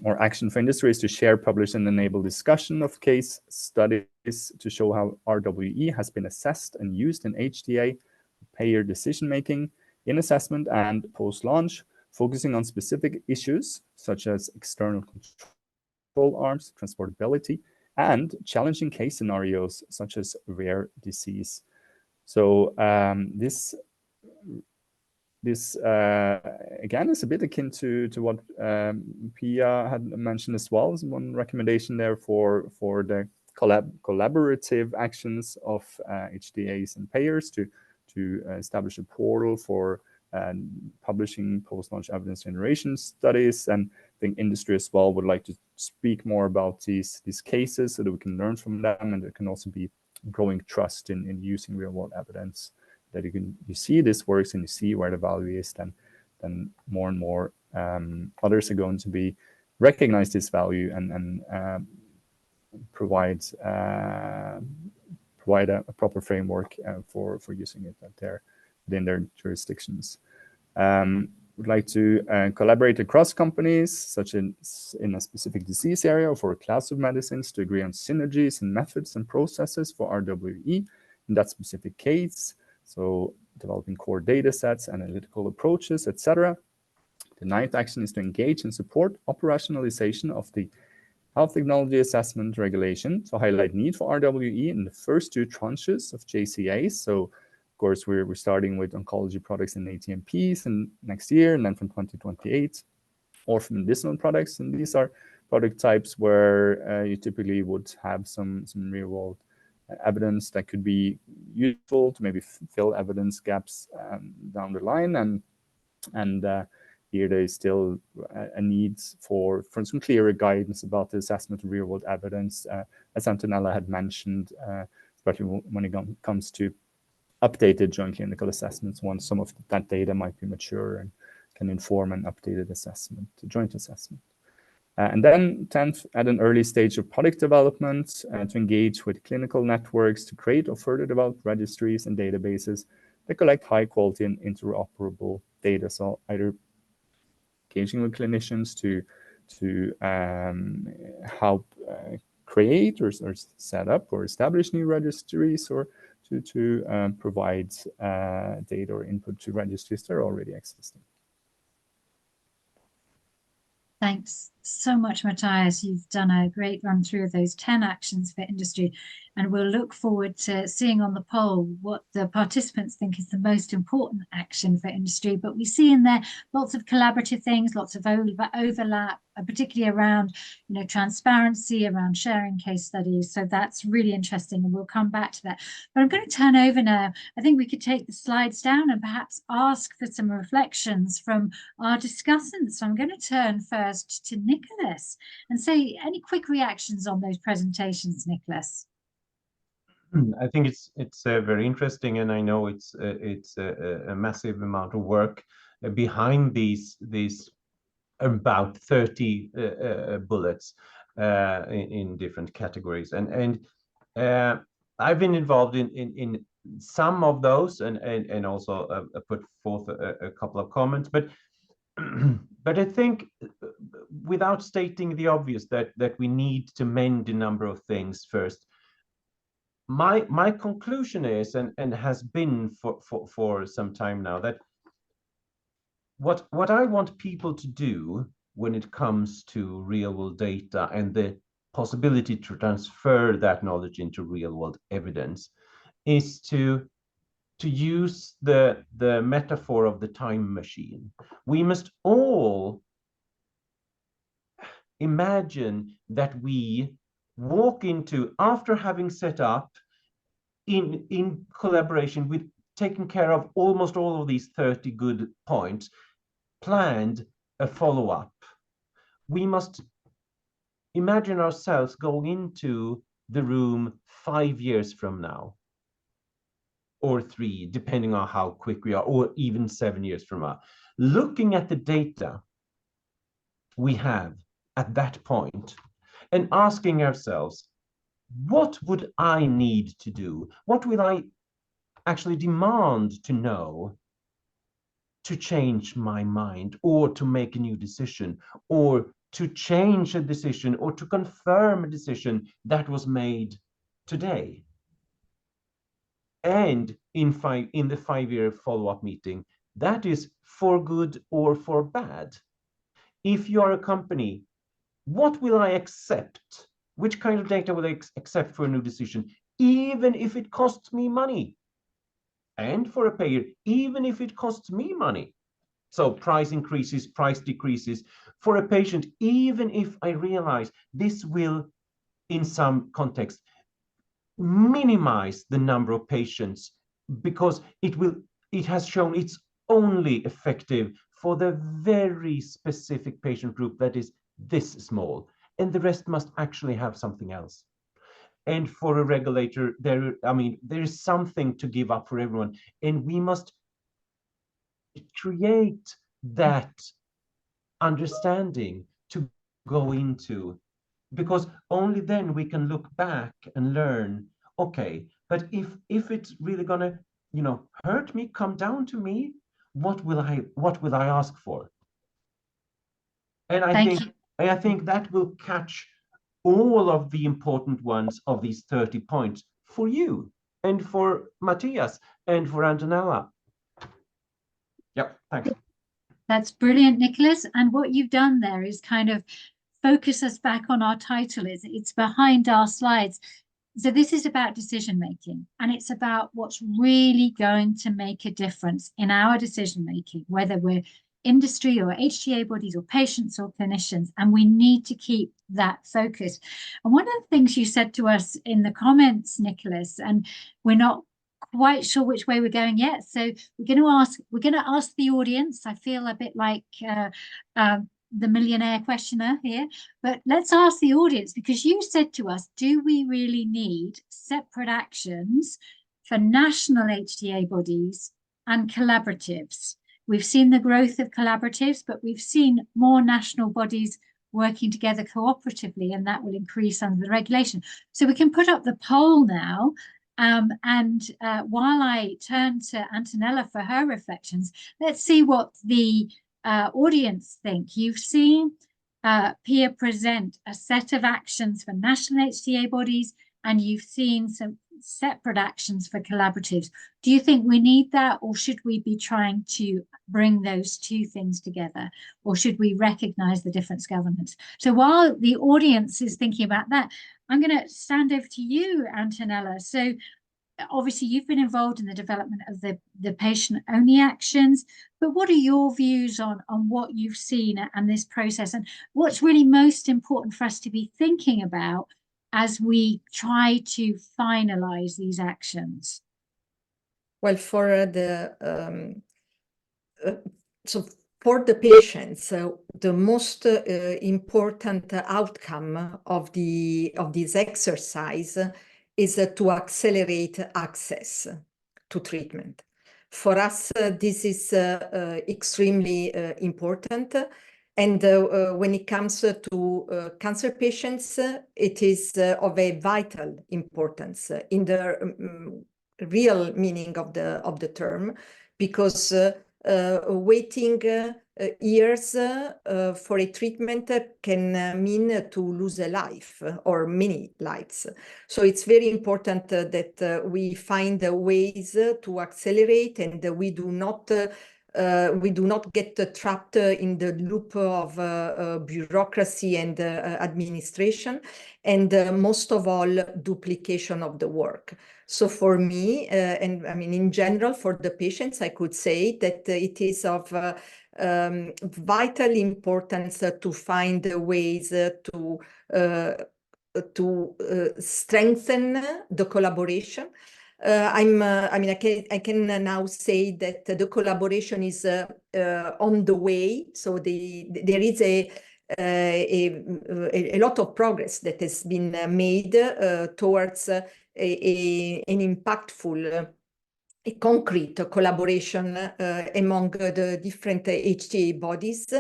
[SPEAKER 4] or action for industry is to share, publish, and enable discussion of case studies to show how RWE has been assessed and used in HTA payer decision-making in assessment and post-launch, focusing on specific issues such as external control arms, transportability, and challenging case scenarios such as rare disease. So this again is a bit akin to what Pia had mentioned as well. As one recommendation there for the collaborative actions of HTAs and payers to establish a portal for publishing post-launch evidence generation studies. And I think industry as well would like to speak more about these cases so that we can learn from them, and there can also be growing trust in using real-world evidence. That you see this works and you see where the value is, then more and more others are going to be recognize this value and provide a proper framework for using it within their jurisdictions. Would like to collaborate across companies, such as in a specific disease area or for a class of medicines, to agree on synergies and methods and processes for RWE in that specific case. So developing core data sets, analytical approaches, etc. The ninth action is to engage and support operationalization of the health technology assessment regulation, to highlight need for RWE in the first two tranches of JCAs. So of course, we're starting with oncology products and ATMPs and next year, and then from 2028, or from medicinal products. And these are product types where you typically would have some real-world evidence that could be useful to maybe fill evidence gaps down the line, and here there is still a need for some clearer guidance about the assessment of real-world evidence, as Antonella had mentioned, especially when it comes to updated joint clinical assessments, once some of that data might be mature and can inform an updated assessment, joint assessment. And then 10th, at an early stage of product development, to engage with clinical networks to create or further develop registries and databases that collect high quality and interoperable data. So either engaging with clinicians to help create or set up or establish new registries, or to provide data or input to registries that are already existing.
[SPEAKER 1] Thanks so much, Matthias. You've done a great run through of those 10 actions for industry, and we'll look forward to seeing on the poll what the participants think is the most important action for industry. But we see in there lots of collaborative things, lots of overlap, particularly around, transparency, around sharing case studies. So that's really interesting, and we'll come back to that. But I'm going to turn over now. I think we could take the slides down and perhaps ask for some reflections from our discussants. So I'm going to turn first to Nicholas and say, any quick reactions on those presentations, Nicholas?
[SPEAKER 5] I think it's very interesting, and I know it's a massive amount of work behind these about 30 bullets in different categories, and I've been involved in some of those, and also put forth a couple of comments, but but I think, without stating the obvious, that we need to mend a number of things first. My conclusion is, and has been for some time now, that what I want people to do when it comes to real world data and the possibility to transfer that knowledge into real world evidence is to use the metaphor of the time machine. We must all imagine that we walk into, after having set up in collaboration with taking care of almost all of these 30 good points, planned a follow-up. We must imagine ourselves going into the room 5 years from now, or 3, depending on how quick we are, or even 7 years from now, looking at the data we have at that point and asking ourselves, what would I need to do? What will I actually demand to know to change my mind, or to make a new decision, or to change a decision, or to confirm a decision that was made today? And in the 5-year follow-up meeting, that is for good or for bad. If you are a company, what will I accept? Which kind of data will I accept for a new decision, even if it costs me money? And for a payer, even if it costs me money. So price increases, price decreases. For a patient, even if I realize this will, in some context, minimize the number of patients, because it has shown it's only effective for the very specific patient group that is this small, and the rest must actually have something else. And for a regulator, there is something to give up for everyone, and we must create that understanding to go into, because only then we can look back and learn, okay, but if it's really gonna hurt me, come down to me, what will I ask for? And I think that will catch all of the important ones of these 30 points for you, and for Matthias, and for Antonella. Yep, thanks.
[SPEAKER 1] That's brilliant, Nicholas. And what you've done there is kind of focus us back on our title. It's behind our slides. So this is about decision making, and it's about what's really going to make a difference in our decision making, whether we're industry or HTA bodies or patients or clinicians, and we need to keep that focus. And one of the things you said to us in the comments, Nicholas, and we're not quite sure which way we're going yet, so we're going to ask the audience. I feel a bit like the millionaire questioner here, but let's ask the audience, because you said to us, do we really need separate actions for national HTA bodies and collaboratives? We've seen the growth of collaboratives, but we've seen more national bodies working together cooperatively, and that will increase under the regulation. So we can put up the poll now. While I turn to Antonella for her reflections, let's see what the audience think. You've seen Pia present a set of actions for national HTA bodies, and you've seen some separate actions for collaboratives. Do you think we need that, or should we be trying to bring those two things together, or should we recognize the different governments? So while the audience is thinking about that, I'm going to stand over to you, Antonella. So obviously you've been involved in the development of the patient-only actions, but what are your views on what you've seen and this process, and what's really most important for us to be thinking about as we try to finalize these actions?
[SPEAKER 6] Well, for for the patients, the most important outcome of this exercise is to accelerate access to treatment. For us, this is extremely important. And when it comes to cancer patients, it is of a vital importance in the real meaning of the term, because waiting years for a treatment can mean to lose a life or many lives. So it's very important that we find ways to accelerate, and we do not get trapped in the loop of bureaucracy and administration, and most of all, duplication of the work. So for me, and I mean, in general, for the patients, I could say that it is of vital importance to find ways to strengthen the collaboration. I mean, I can now say that the collaboration is on the way. So there is a lot of progress that has been made towards an impactful, a concrete collaboration among the different HTA bodies,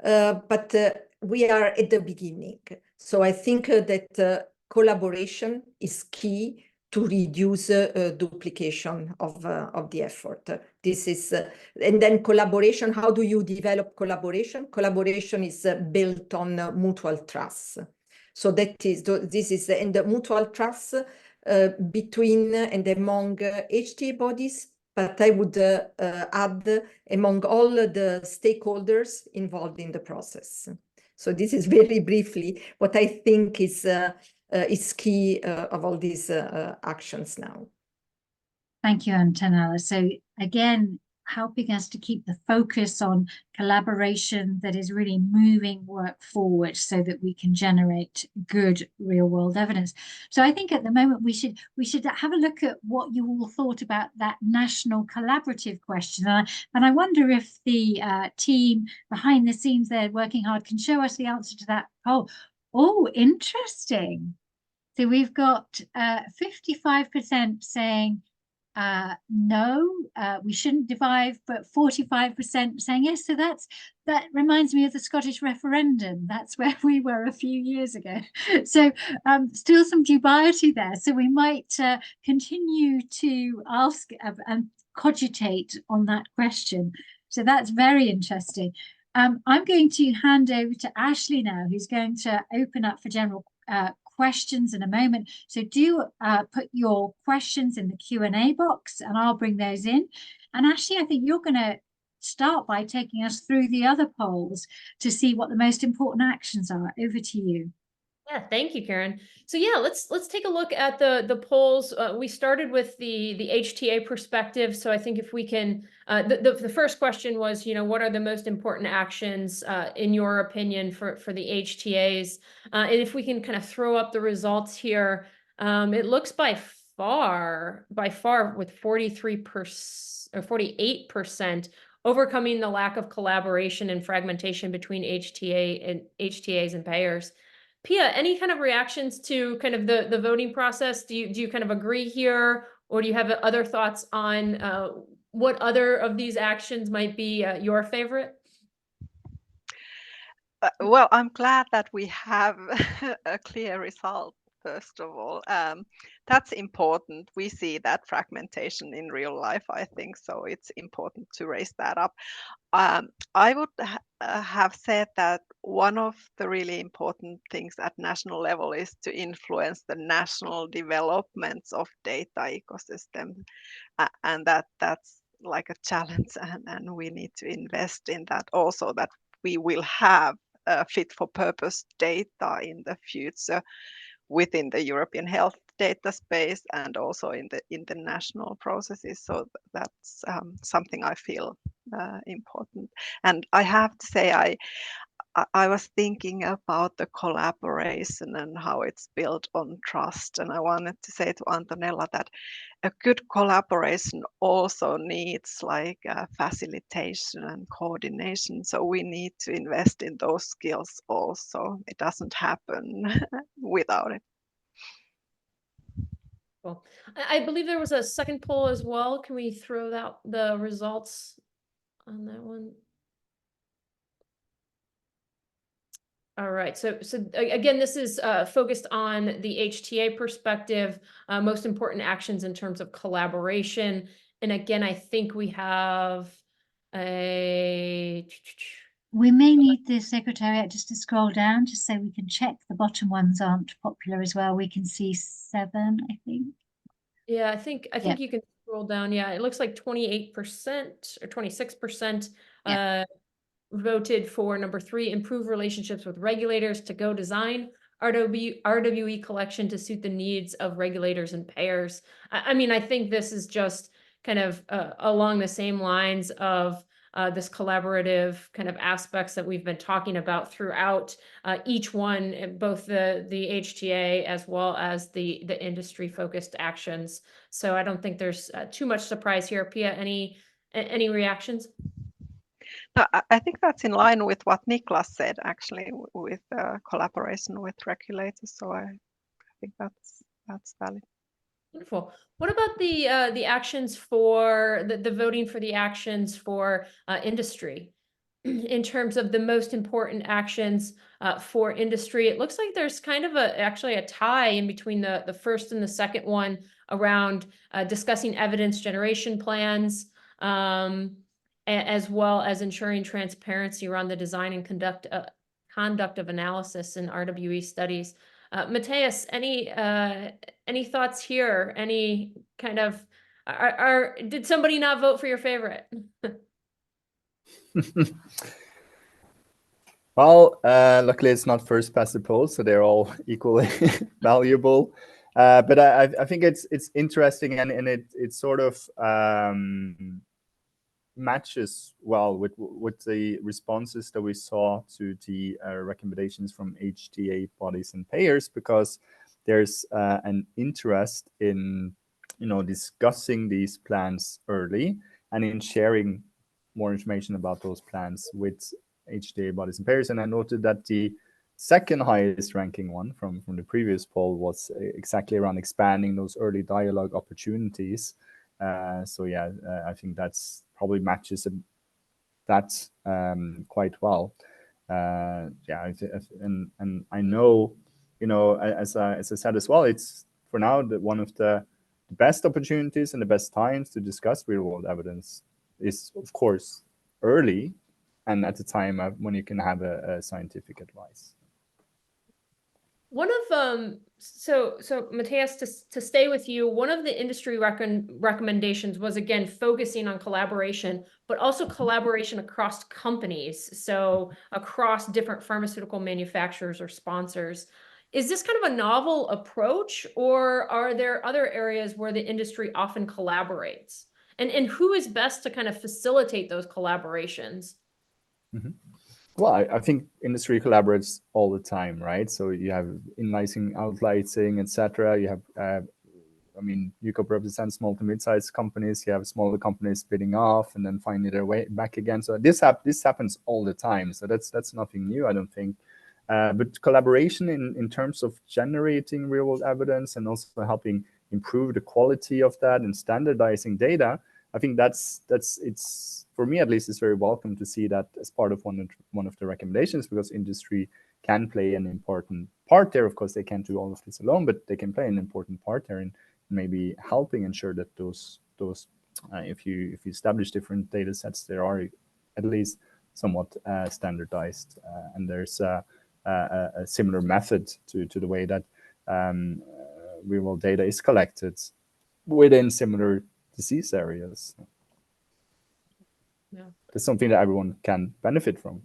[SPEAKER 6] but we are at the beginning. So I think that collaboration is key to reduce duplication of the effort. This is, and then collaboration, how do you develop collaboration? Collaboration is built on mutual trust. So that is, this is, and the mutual trust between and among HTA bodies, but I would add among all the stakeholders involved in the process. So this is very briefly what I think is key of all these actions now.
[SPEAKER 1] Thank you, Antonella. So again, helping us to keep the focus on collaboration that is really moving work forward so that we can generate good real world evidence. So I think at the moment we should have a look at what you all thought about that national collaborative question. And I wonder if the team behind the scenes there working hard can show us the answer to that poll. Oh, interesting. So we've got 55% saying no, we shouldn't divide, but 45% saying yes. So that reminds me of the Scottish referendum. That's where we were a few years ago. So still some dubiety there. So we might continue to ask and cogitate on that question. So that's very interesting. I'm going to hand over to Ashley now, who's going to open up for general questions in a moment. So do put your questions in the Q&A box and I'll bring those in. And Ashley, I think you're going to start by taking us through the other polls to see what the most important actions are. Over to you.
[SPEAKER 2] Yeah, thank you, Karen. So yeah, let's take a look at the polls. We started with the HTA perspective. So I think if we can, the first question was, what are the most important actions in your opinion for the HTAs? And if we can kind of throw up the results here, it looks by far with 43% or 48% overcoming the lack of collaboration and fragmentation between HTAs and payers. Pia, any kind of reactions to kind of the voting process? Do you kind of agree here, or do you have other thoughts on what other of these actions might be your favorite?
[SPEAKER 3] Well, I'm glad that we have a clear result, first of all. That's important. We see that fragmentation in real life, I think, so it's important to raise that up. I would have said that one of the really important things at national level is to influence the national developments of data ecosystem, and that's like a challenge, and we need to invest in that also, that we will have fit for purpose data in the future within the European health data space and also in the international processes. So that's something I feel important. And I have to say, I was thinking about the collaboration and how it's built on trust. And I wanted to say to Antonella that a good collaboration also needs like facilitation and coordination. So we need to invest in those skills also. It doesn't happen without it.
[SPEAKER 2] Cool. I believe there was a second poll as well. Can we throw out the results on that one? All right, so again, this is focused on the HTA perspective, most important actions in terms of collaboration. And again, I think we have a...
[SPEAKER 1] We may need the Secretariat just to scroll down, just so we can check the bottom ones aren't popular as well. We can see 7, I think.
[SPEAKER 2] Yeah, I think you can scroll down. Yeah, it looks like 28% or 26% voted for number 3, improve relationships with regulators to go design RWE collection to suit the needs of regulators and payers. I mean, I think this is just kind of along the same lines of this collaborative kind of aspects that we've been talking about throughout each one, both the HTA as well as the industry focused actions. So I don't think there's too much surprise here. Pia, any reactions?
[SPEAKER 3] I think that's in line with what Niklas said, actually, with collaboration with regulators. So I think that's valid.
[SPEAKER 2] Wonderful. What about the actions for the voting for the actions for industry? In terms of the most important actions for industry, it looks like there's kind of actually a tie in between the first and the second one around discussing evidence generation plans, as well as ensuring transparency around the design and conduct of analysis in RWE studies. Matthias, any thoughts here? Any kind of did somebody not vote for your favorite?
[SPEAKER 4] Well, luckily it's not first past the post, so they're all equally valuable. But I think it's interesting, and it sort of matches well with the responses that we saw to the recommendations from HTA bodies and payers, because there's an interest in discussing these plans early and in sharing more information about those plans with HTA bodies and payers. And I noted that the second highest ranking one from the previous poll was exactly around expanding those early dialogue opportunities. So yeah, I think that's probably matches that quite well. Yeah, and I know, as I said as well, it's for now one of the best opportunities and the best times to discuss real world evidence is, of course, early and at the time when you can have a scientific advice.
[SPEAKER 2] One of so Matthias, to stay with you, one of the industry recommendations was again focusing on collaboration, but also collaboration across companies, so across different pharmaceutical manufacturers or sponsors. Is this kind of a novel approach, or are there other areas where the industry often collaborates? And who is best to kind of facilitate those collaborations? Mm-hmm.
[SPEAKER 4] Well, I think industry collaborates all the time, right? So you have in-licensing, out-licensing, etc. You have, UCOP represents small to mid-sized companies. You have smaller companies spinning off and then finding their way back again. So this happens all the time. So that's nothing new, I don't think. But collaboration in terms of generating real-world evidence and also helping improve the quality of that and standardizing data, I think it's for me at least, it's very welcome to see that as part of one of the recommendations, because industry can play an important part there. Of course, they can't do all of this alone, but they can play an important part there in maybe helping ensure that those if you establish different data sets, there are at least somewhat standardized, and there's a similar method to the way that real-world data is collected within similar disease areas.
[SPEAKER 2] Yeah.
[SPEAKER 4] It's something that everyone can benefit from.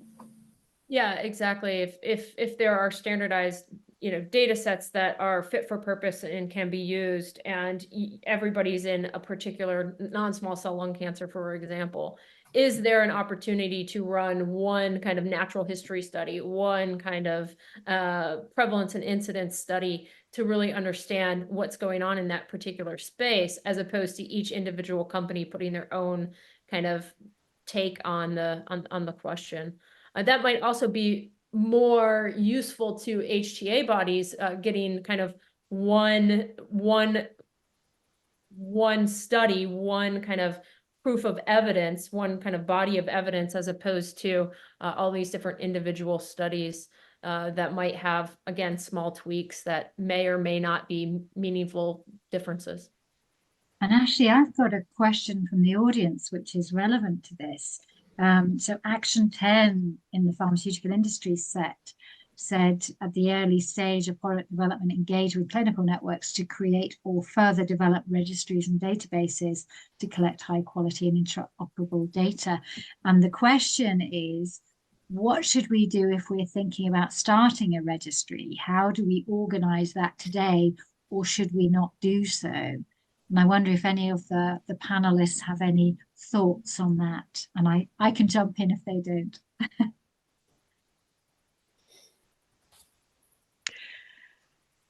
[SPEAKER 2] Yeah, exactly. If there are standardized data sets that are fit for purpose and can be used, and everybody's in a particular non-small cell lung cancer, for example, is there an opportunity to run one kind of natural history study, one kind of prevalence and incidence study to really understand what's going on in that particular space, as opposed to each individual company putting their own kind of take on the question. That might also be more useful to HTA bodies, getting kind of one study, one kind of proof of evidence, one kind of body of evidence, as opposed to all these different individual studies that might have, again, small tweaks that may or may not be meaningful differences.
[SPEAKER 1] And actually, I've got a question from the audience, which is relevant to this. So Action 10 in the pharmaceutical industry set said at the early stage of product development, engage with clinical networks to create or further develop registries and databases to collect high quality and interoperable data. And the question is, what should we do if we're thinking about starting a registry? How do we organize that today, or should we not do so? And I wonder if any of the panelists have any thoughts on that. And I can jump in if they don't.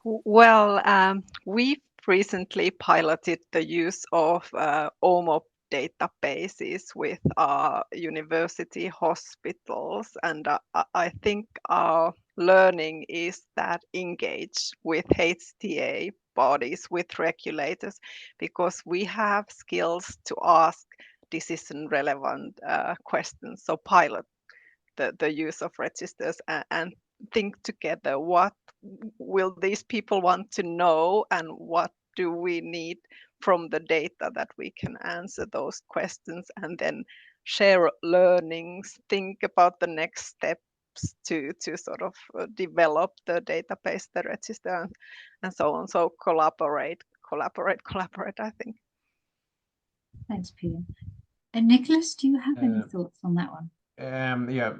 [SPEAKER 3] Well, we've recently piloted the use of OMOP databases with our university hospitals. And I think our learning is that engage with HTA bodies, with regulators, because we have skills to ask decision relevant questions. So pilot the use of registers and think together, what will these people want to know and what do we need from the data that we can answer those questions, and then share learnings, think about the next steps to sort of develop the database, the register, and so on. So collaborate, I think.
[SPEAKER 1] Thanks, Pia. And Nicholas, do you have any thoughts on that one?
[SPEAKER 5] Yeah,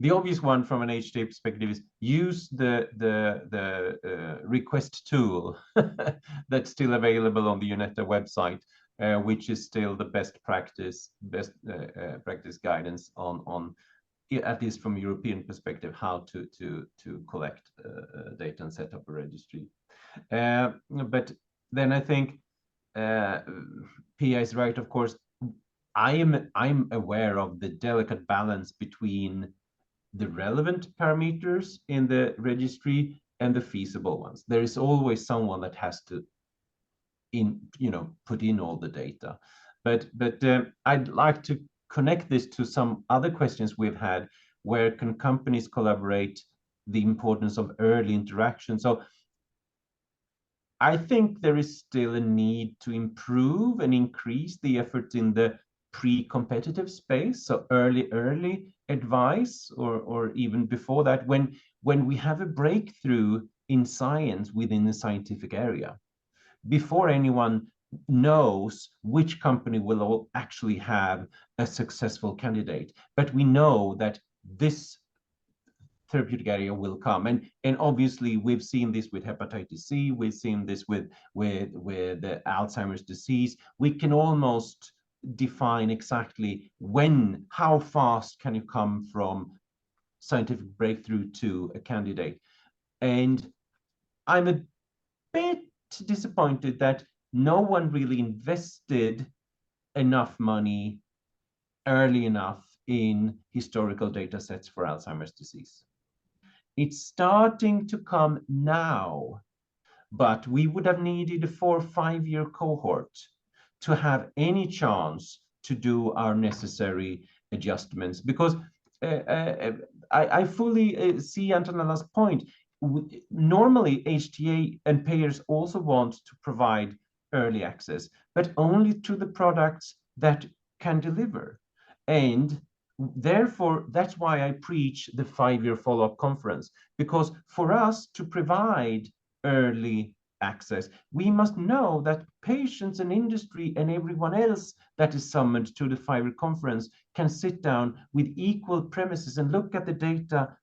[SPEAKER 5] the obvious one from an HTA perspective is use the request tool that's still available on the UNETA website, which is still the best practice guidance on at least from a European perspective, how to collect data and set up a registry. But then I think Pia is right, of course. I'm aware of the delicate balance between the relevant parameters in the registry and the feasible ones. There is always someone that has to put in all the data. But I'd like to connect this to some other questions we've had. Where can companies collaborate? The importance of early interaction. So I think there is still a need to improve and increase the effort in the pre-competitive space, so early advice, or even before that, when we have a breakthrough in science within the scientific area, before anyone knows which company will actually have a successful candidate, but we know that this therapeutic area will come, and obviously we've seen this with hepatitis C, we've seen this with the Alzheimer's disease. We can almost define exactly how fast can you come from scientific breakthrough to a candidate. And I'm a bit disappointed that no one really invested enough money early enough in historical data sets for Alzheimer's disease. It's starting to come now, but we would have needed a 4 or 5 year cohort to have any chance to do our necessary adjustments, because I fully see Antonella's point. Normally HTA and payers also want to provide early access, but only to the products that can deliver. And therefore, that's why I preach the 5-year follow-up conference, because for us to provide early access, we must know that patients and industry and everyone else that is summoned to the 5-year conference can sit down with equal premises and look at the data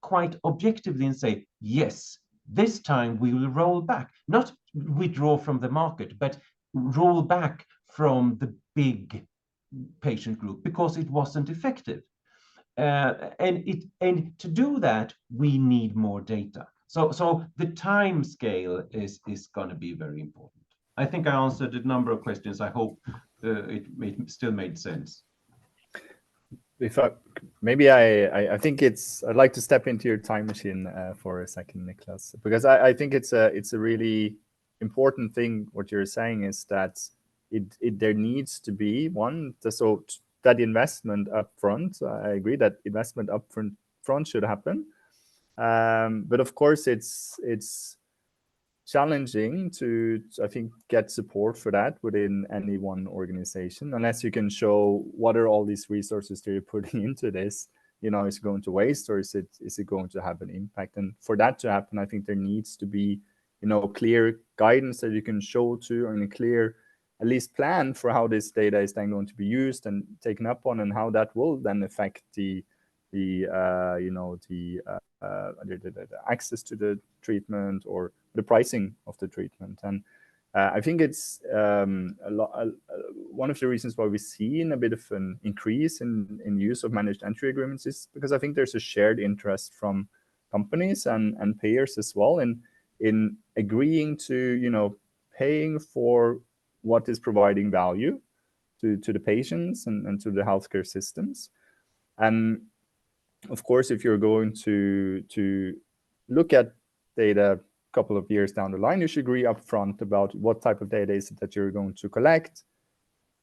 [SPEAKER 5] quite objectively and say, yes, this time we will roll back, not withdraw from the market, but roll back from the big patient group because it wasn't effective. And to do that, we need more data. So the time scale is going to be very important. I think I answered a number of questions. I hope it still made sense.
[SPEAKER 4] If I think I'd like to step into your time machine for a second, Niklas, because I think it's a really important thing. What you're saying is that there needs to be so that investment up front. I agree that investment up front should happen, but of course it's challenging to, I think, get support for that within any one organization, unless you can show what are all these resources that you're putting into this, is it going to waste, or is it going to have an impact? And for that to happen, I think there needs to be, clear guidance that you can show to, and a clear, at least, plan for how this data is then going to be used and taken up on, and how that will then affect the access to the treatment or the pricing of the treatment. And I think it's one of the reasons why we've seen a bit of an increase in use of managed entry agreements is because I think there's a shared interest from companies and payers as well in agreeing to, paying for what is providing value to the patients and to the healthcare systems. And of course, if you're going to look at data a couple of years down the line, you should agree upfront about what type of data is it that you're going to collect,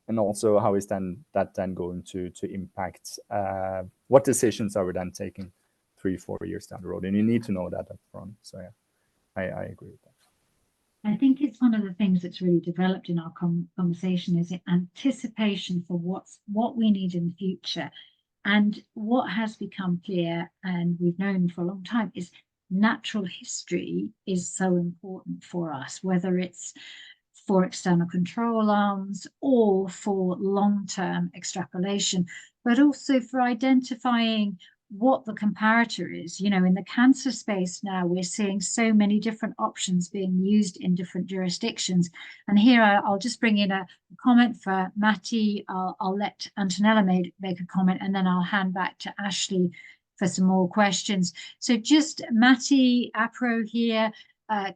[SPEAKER 4] and also how is that going to impact what decisions are we then taking 3-4 years down the road, and you need to know that upfront. So yeah, I agree with that.
[SPEAKER 1] I think it's one of the things that's really developed in our conversation is anticipation for what we need in the future. And what has become clear, and we've known for a long time, is natural history is so important for us, whether it's for external control arms or for long-term extrapolation, but also for identifying what the comparator is. In the cancer space now, we're seeing so many different options being used in different jurisdictions. And here I'll just bring in a comment for Matti. I'll let Antonella make a comment, and then I'll hand back to Ashley for some more questions. So just Matti Apro here,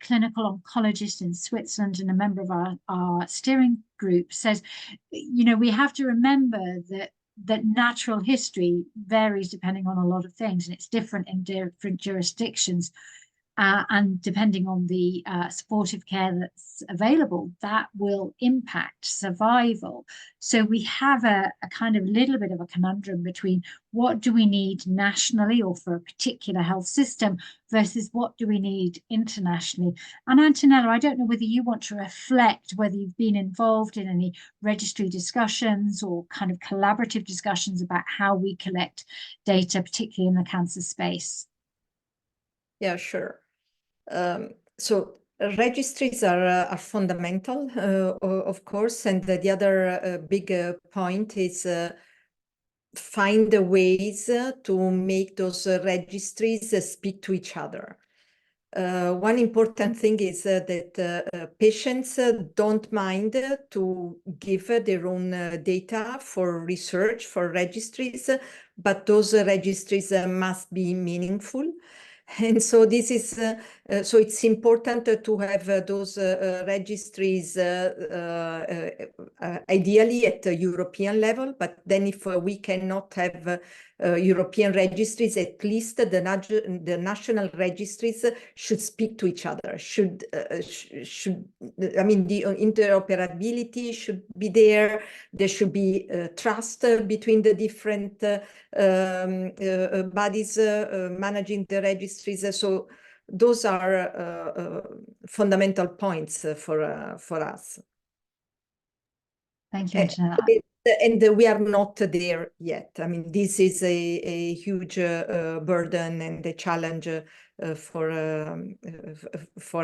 [SPEAKER 1] clinical oncologist in Switzerland and a member of our steering group, says, we have to remember that natural history varies depending on a lot of things, and it's different in different jurisdictions. And depending on the supportive care that's available, that will impact survival. So we have a kind of little bit of a conundrum between what do we need nationally or for a particular health system versus what do we need internationally. And Antonella, I don't know whether you want to reflect whether you've been involved in any registry discussions or kind of collaborative discussions about how we collect data, particularly in the cancer space.
[SPEAKER 6] Yeah, sure. So registries are fundamental, of course, and the other big point is find the ways to make those registries speak to each other. One important thing is that patients don't mind to give their own data for research, for registries, but those registries must be meaningful. And so this is so it's important to have those registries ideally at the European level, but then if we cannot have European registries, at least the national registries should speak to each other. I mean, the interoperability should be there. There should be trust between the different bodies managing the registries. So those are fundamental points for us.
[SPEAKER 1] Thank you, Antonella.
[SPEAKER 6] And we are not there yet. I mean, this is a huge burden and a challenge for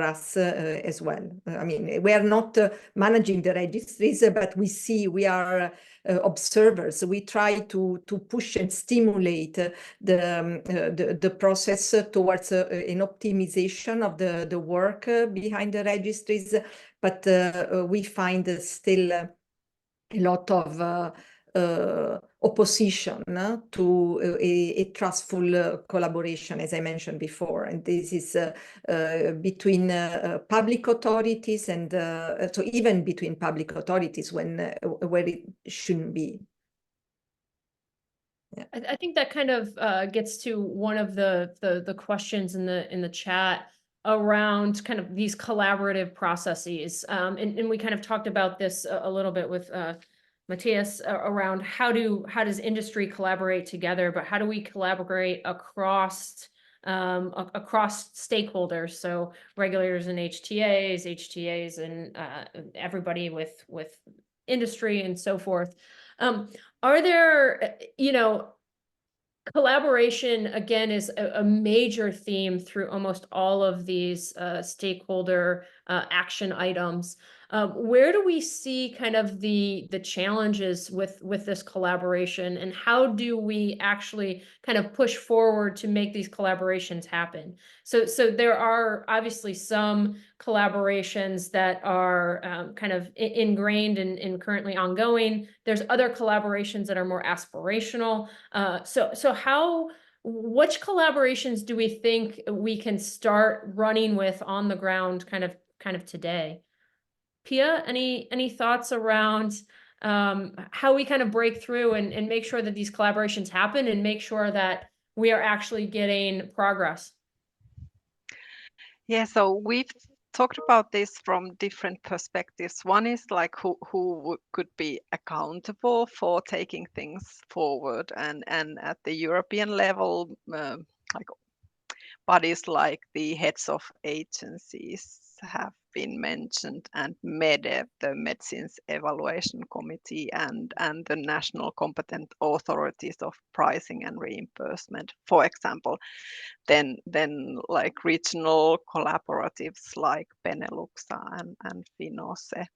[SPEAKER 6] us as well. I mean, we are not managing the registries, but we are observers. We try to push and stimulate the process towards an optimization of the work behind the registries, but we find still a lot of opposition to a trustful collaboration, as I mentioned before. And this is between public authorities and so even between public authorities where it shouldn't be.
[SPEAKER 2] Yeah. I think that kind of gets to one of the questions in the chat around kind of these collaborative processes. And we kind of talked about this a little bit with Matthias around how does industry collaborate together, but how do we collaborate across stakeholders, so regulators and HTAs and everybody with industry and so forth. Are there, collaboration, again, is a major theme through almost all of these stakeholder action items. Where do we see kind of the challenges with this collaboration, and how do we actually kind of push forward to make these collaborations happen? So there are obviously some collaborations that are kind of ingrained and currently ongoing. There's other collaborations that are more aspirational. So which collaborations do we think we can start running with on the ground kind of today? Pia, any thoughts around how we kind of break through and make sure that these collaborations happen and make sure that we are actually getting progress?
[SPEAKER 3] Yeah, so we've talked about this from different perspectives. One is like who could be accountable for taking things forward, and at the European level, like bodies like the heads of agencies have been mentioned, and MEDEV, the Medicines Evaluation Committee, and the national competent authorities of pricing and reimbursement, for example. Then like regional collaboratives like Benelux and Finose.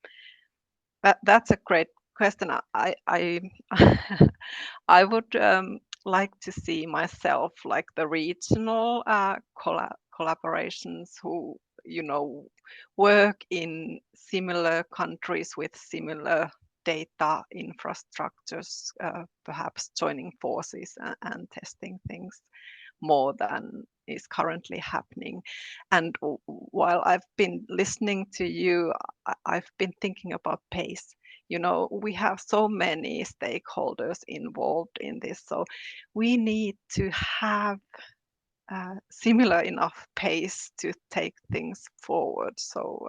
[SPEAKER 3] That's a great question. I I would like to see myself like the regional collaborations who work in similar countries with similar data infrastructures, perhaps joining forces and testing things more than is currently happening. And while I've been listening to you, I've been thinking about pace. We have so many stakeholders involved in this, so we need to have similar enough pace to take things forward. So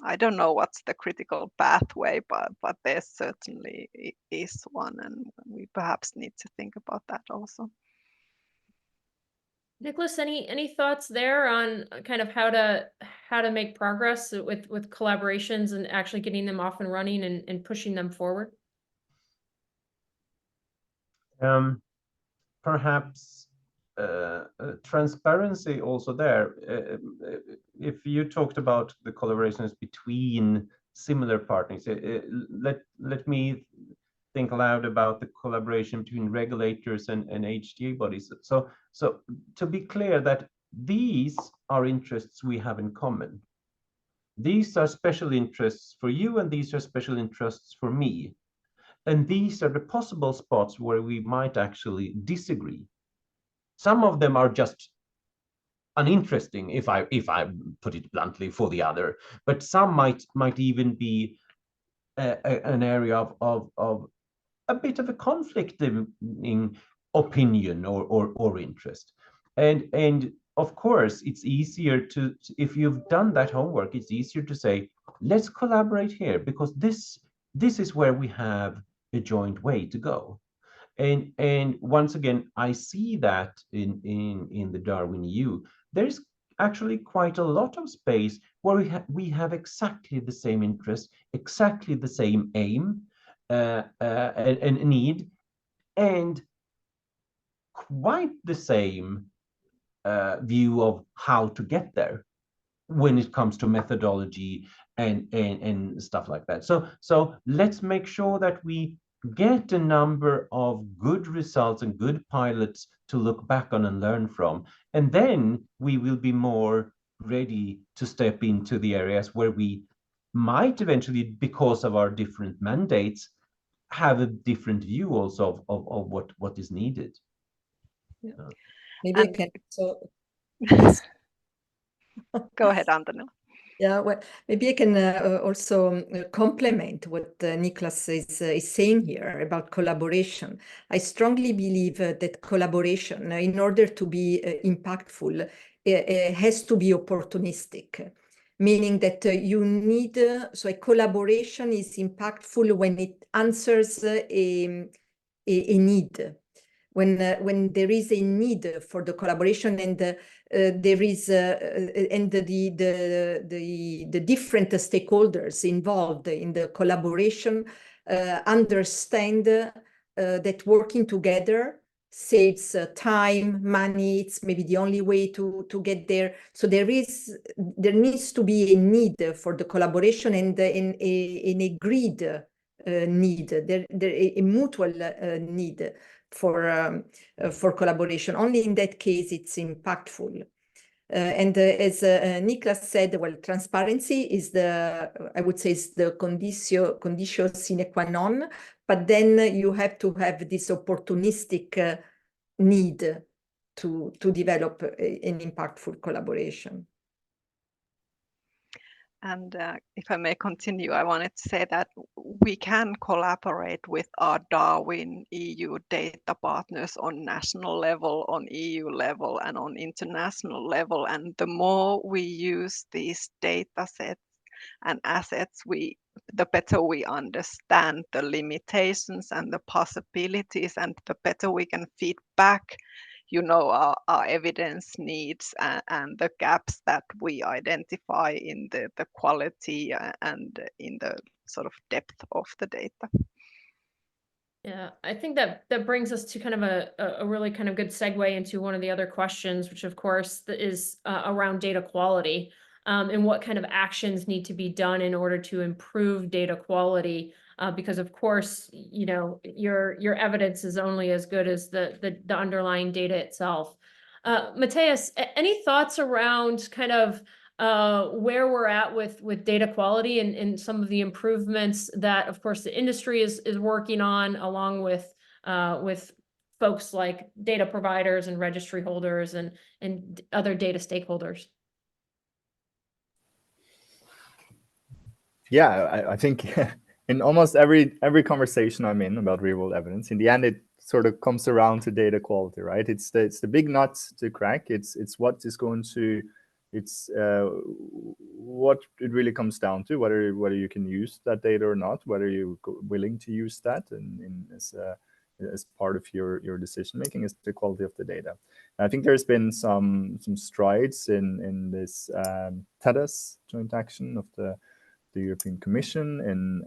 [SPEAKER 3] I don't know what's the critical pathway, but there certainly is one, and we perhaps need to think about that also.
[SPEAKER 2] Nicholas, any thoughts there on kind of how to make progress with collaborations and actually getting them off and running and pushing them forward?
[SPEAKER 5] Perhaps transparency also there. If you talked about the collaborations between similar partners, let me think aloud about the collaboration between regulators and HTA bodies. So to be clear that these are interests we have in common. These are special interests for you, and these are special interests for me. And these are the possible spots where we might actually disagree. Some of them are just uninteresting, if I put it bluntly, for the other. But some might even be an area of a bit of a conflicting opinion or interest. And of course, it's easier to, if you've done that homework, it's easier to say, let's collaborate here, because this is where we have a joint way to go. And once again, I see that in the Darwin EU, there's actually quite a lot of space where we have exactly the same interest, exactly the same aim, a need, and quite the same view of how to get there when it comes to methodology and stuff like that. So let's make sure that we get a number of good results and good pilots to look back on and learn from, and then we will be more ready to step into the areas where we might eventually, because of our different mandates, have a different view also of what is needed.
[SPEAKER 6] Yeah. Maybe I can
[SPEAKER 3] Go ahead, Antonella.
[SPEAKER 6] Yeah, well, maybe I can also complement what Niklas is saying here about collaboration. I strongly believe that collaboration, in order to be impactful, has to be opportunistic, meaning that you need, so a collaboration is impactful when it answers a need. When there is a need for the collaboration, and there is and the different stakeholders involved in the collaboration understand that working together saves time, money. It's maybe the only way to get there. So there needs to be a need for the collaboration, and an agreed need, a mutual need for collaboration. Only in that case it's impactful. And as Niklas said, well, transparency is I would say, is the conditio sine qua non, but then you have to have this opportunistic need to develop an impactful collaboration.
[SPEAKER 3] And if I may continue, I wanted to say that we can collaborate with our Darwin EU data partners on national level, on EU level, and on international level. And the more we use these data sets and assets, the better we understand the limitations and the possibilities, and the better we can feed back our evidence needs and the gaps that we identify in the quality and in the sort of depth of the data.
[SPEAKER 2] Yeah, I think that brings us to kind of a really kind of good segue into one of the other questions, which of course is around data quality, and what kind of actions need to be done in order to improve data quality. Because of course, your evidence is only as good as the underlying data itself. Matthias, any thoughts around kind of where we're at with data quality and some of the improvements that, of course, the industry is working on, along with folks like data providers and registry holders and other data stakeholders?
[SPEAKER 4] Yeah, I think in almost every conversation I'm in about real-world evidence, in the end it sort of comes around to data quality, right? It's the big nuts to crack. It's what is going to, it's what it really comes down to, whether you can use that data or not, whether you're willing to use that as part of your decision making, is the quality of the data. And I think there's been some strides in this TEDAS joint action of the European Commission in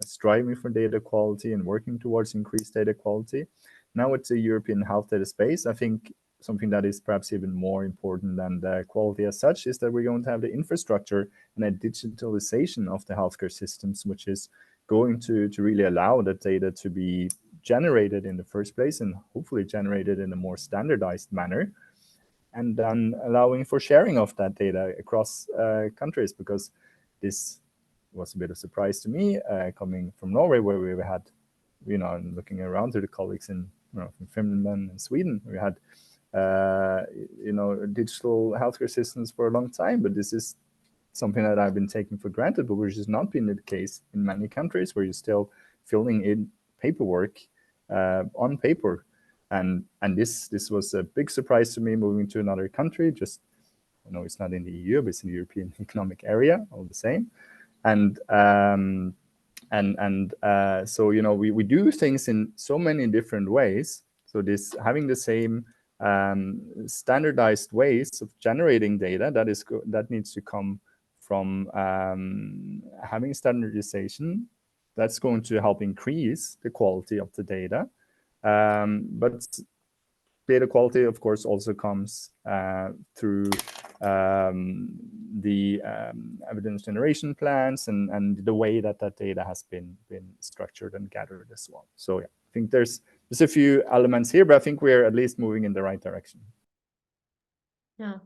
[SPEAKER 4] striving for data quality and working towards increased data quality. Now with the European health data space, I think something that is perhaps even more important than the quality as such is that we're going to have the infrastructure and a digitalization of the healthcare systems, which is going to really allow that data to be generated in the first place, and hopefully generated in a more standardized manner, and then allowing for sharing of that data across countries, because this was a bit of a surprise to me, coming from Norway, where we had, and looking around to the colleagues in from Finland and Sweden, we had digital healthcare systems for a long time, but this is something that I've been taking for granted, but which has not been the case in many countries, where you're still filling in paperwork on paper. And this was a big surprise to me, moving to another country. Just, it's not in the EU, but it's in the European Economic Area, all the same. And so we do things in so many different ways. So this having the same standardized ways of generating data, that needs to come from having standardization That's going to help increase the quality of the data. But data quality, of course, also comes through the evidence generation plans and the way that that data has been structured and gathered as well. So yeah, I think there's a few elements here, but I think we're at least moving in the right direction.
[SPEAKER 2] Yeah.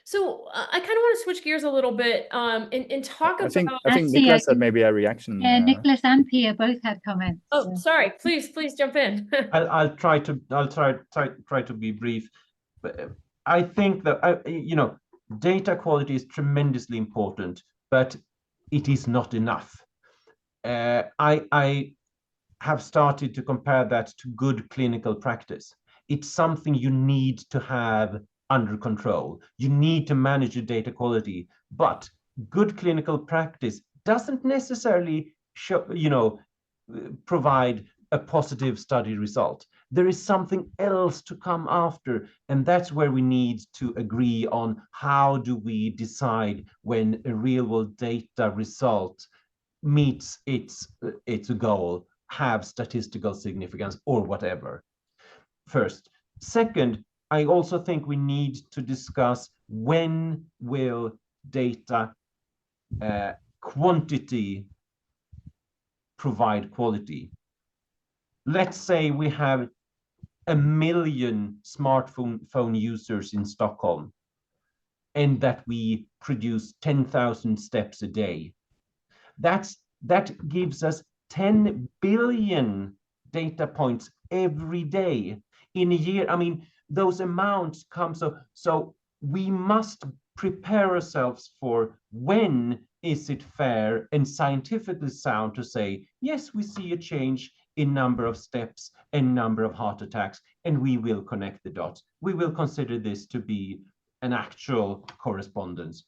[SPEAKER 2] So I kind of want to switch gears a little bit and talk about.
[SPEAKER 4] I think Nicholas had maybe a reaction.
[SPEAKER 1] Yeah, Nicholas and Pia both had comments.
[SPEAKER 2] Oh, sorry. Please jump in.
[SPEAKER 5] I'll try to be brief. But I think that data quality is tremendously important, but it is not enough. I have started to compare that to good clinical practice. It's something you need to have under control. You need to manage your data quality, but good clinical practice doesn't necessarily provide a positive study result. There is something else to come after, and that's where we need to agree on how do we decide when a real-world data result meets its goal, have statistical significance or whatever. First. Second, I also think we need to discuss when will data quantity provide quality. Let's say we have 1 million smartphone users in Stockholm and that we produce 10,000 steps a day. That gives us 10 billion data points every day in a year. I mean, those amounts come, so we must prepare ourselves for when is it fair and scientifically sound to say, yes, we see a change in number of steps and number of heart attacks, and we will connect the dots. We will consider this to be an actual correspondence.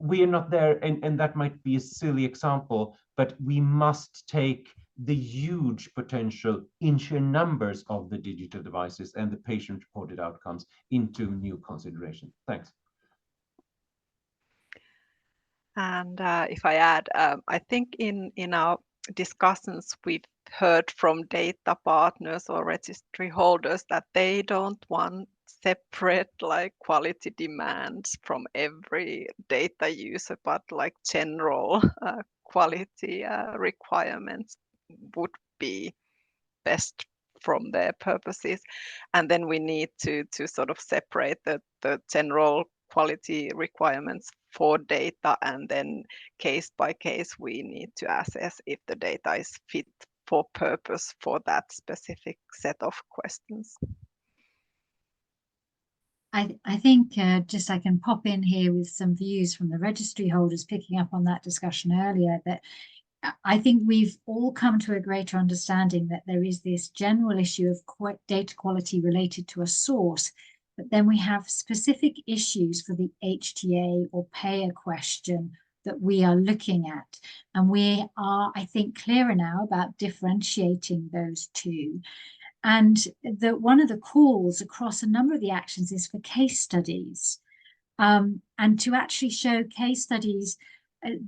[SPEAKER 5] We are not there, and that might be a silly example, but we must take the huge potential in sheer numbers of the digital devices and the patient-reported outcomes into new consideration. Thanks.
[SPEAKER 3] And if I add, I think in our discussions, we've heard from data partners or registry holders that they don't want separate like quality demands from every data user, but like general quality requirements would be best from their purposes. And then we need to sort of separate the general quality requirements for data, and then case by case we need to assess if the data is fit for purpose for that specific set of questions.
[SPEAKER 1] I think just I can pop in here with some views from the registry holders, picking up on that discussion earlier, that I think we've all come to a greater understanding that there is this general issue of data quality related to a source, but then we have specific issues for the HTA or payer question that we are looking at. And we are, I think, clearer now about differentiating those two. And one of the calls across a number of the actions is for case studies, and to actually show case studies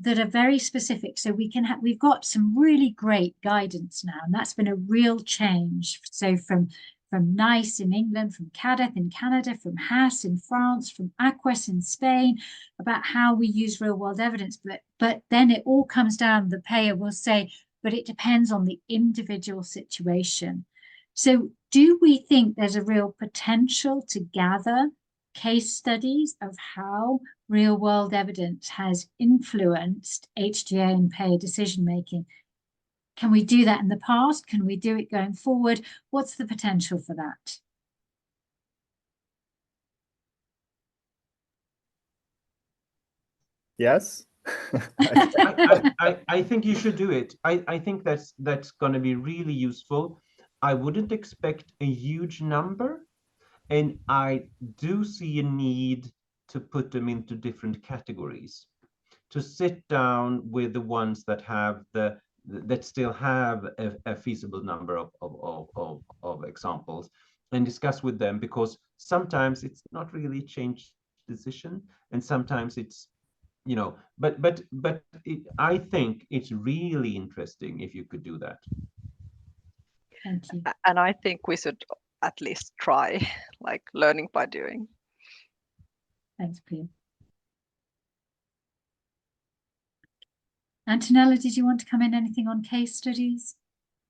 [SPEAKER 1] that are very specific. So we've got some really great guidance now, and that's been a real change. So from NICE in England, from CADETH in Canada, from HAS in France, from AQUES in Spain, about how we use real world evidence. But then it all comes down, the payer will say, but it depends on the individual situation. So do we think there's a real potential to gather case studies of how real world evidence has influenced HTA and payer decision making? Can we do that in the past? Can we do it going forward? What's the potential for that?
[SPEAKER 4] Yes.
[SPEAKER 5] I think you should do it. I think that's going to be really useful. I wouldn't expect a huge number, and I do see a need to put them into different categories, to sit down with the ones that have that still have a feasible number of examples and discuss with them, because sometimes it's not really a change decision, and sometimes it's you know, but I think it's really interesting if you could do that.
[SPEAKER 1] Thank you.
[SPEAKER 3] And I think we should at least try, like learning by doing.
[SPEAKER 1] Thanks, Pia. Antonella, did you want to come in anything on case studies?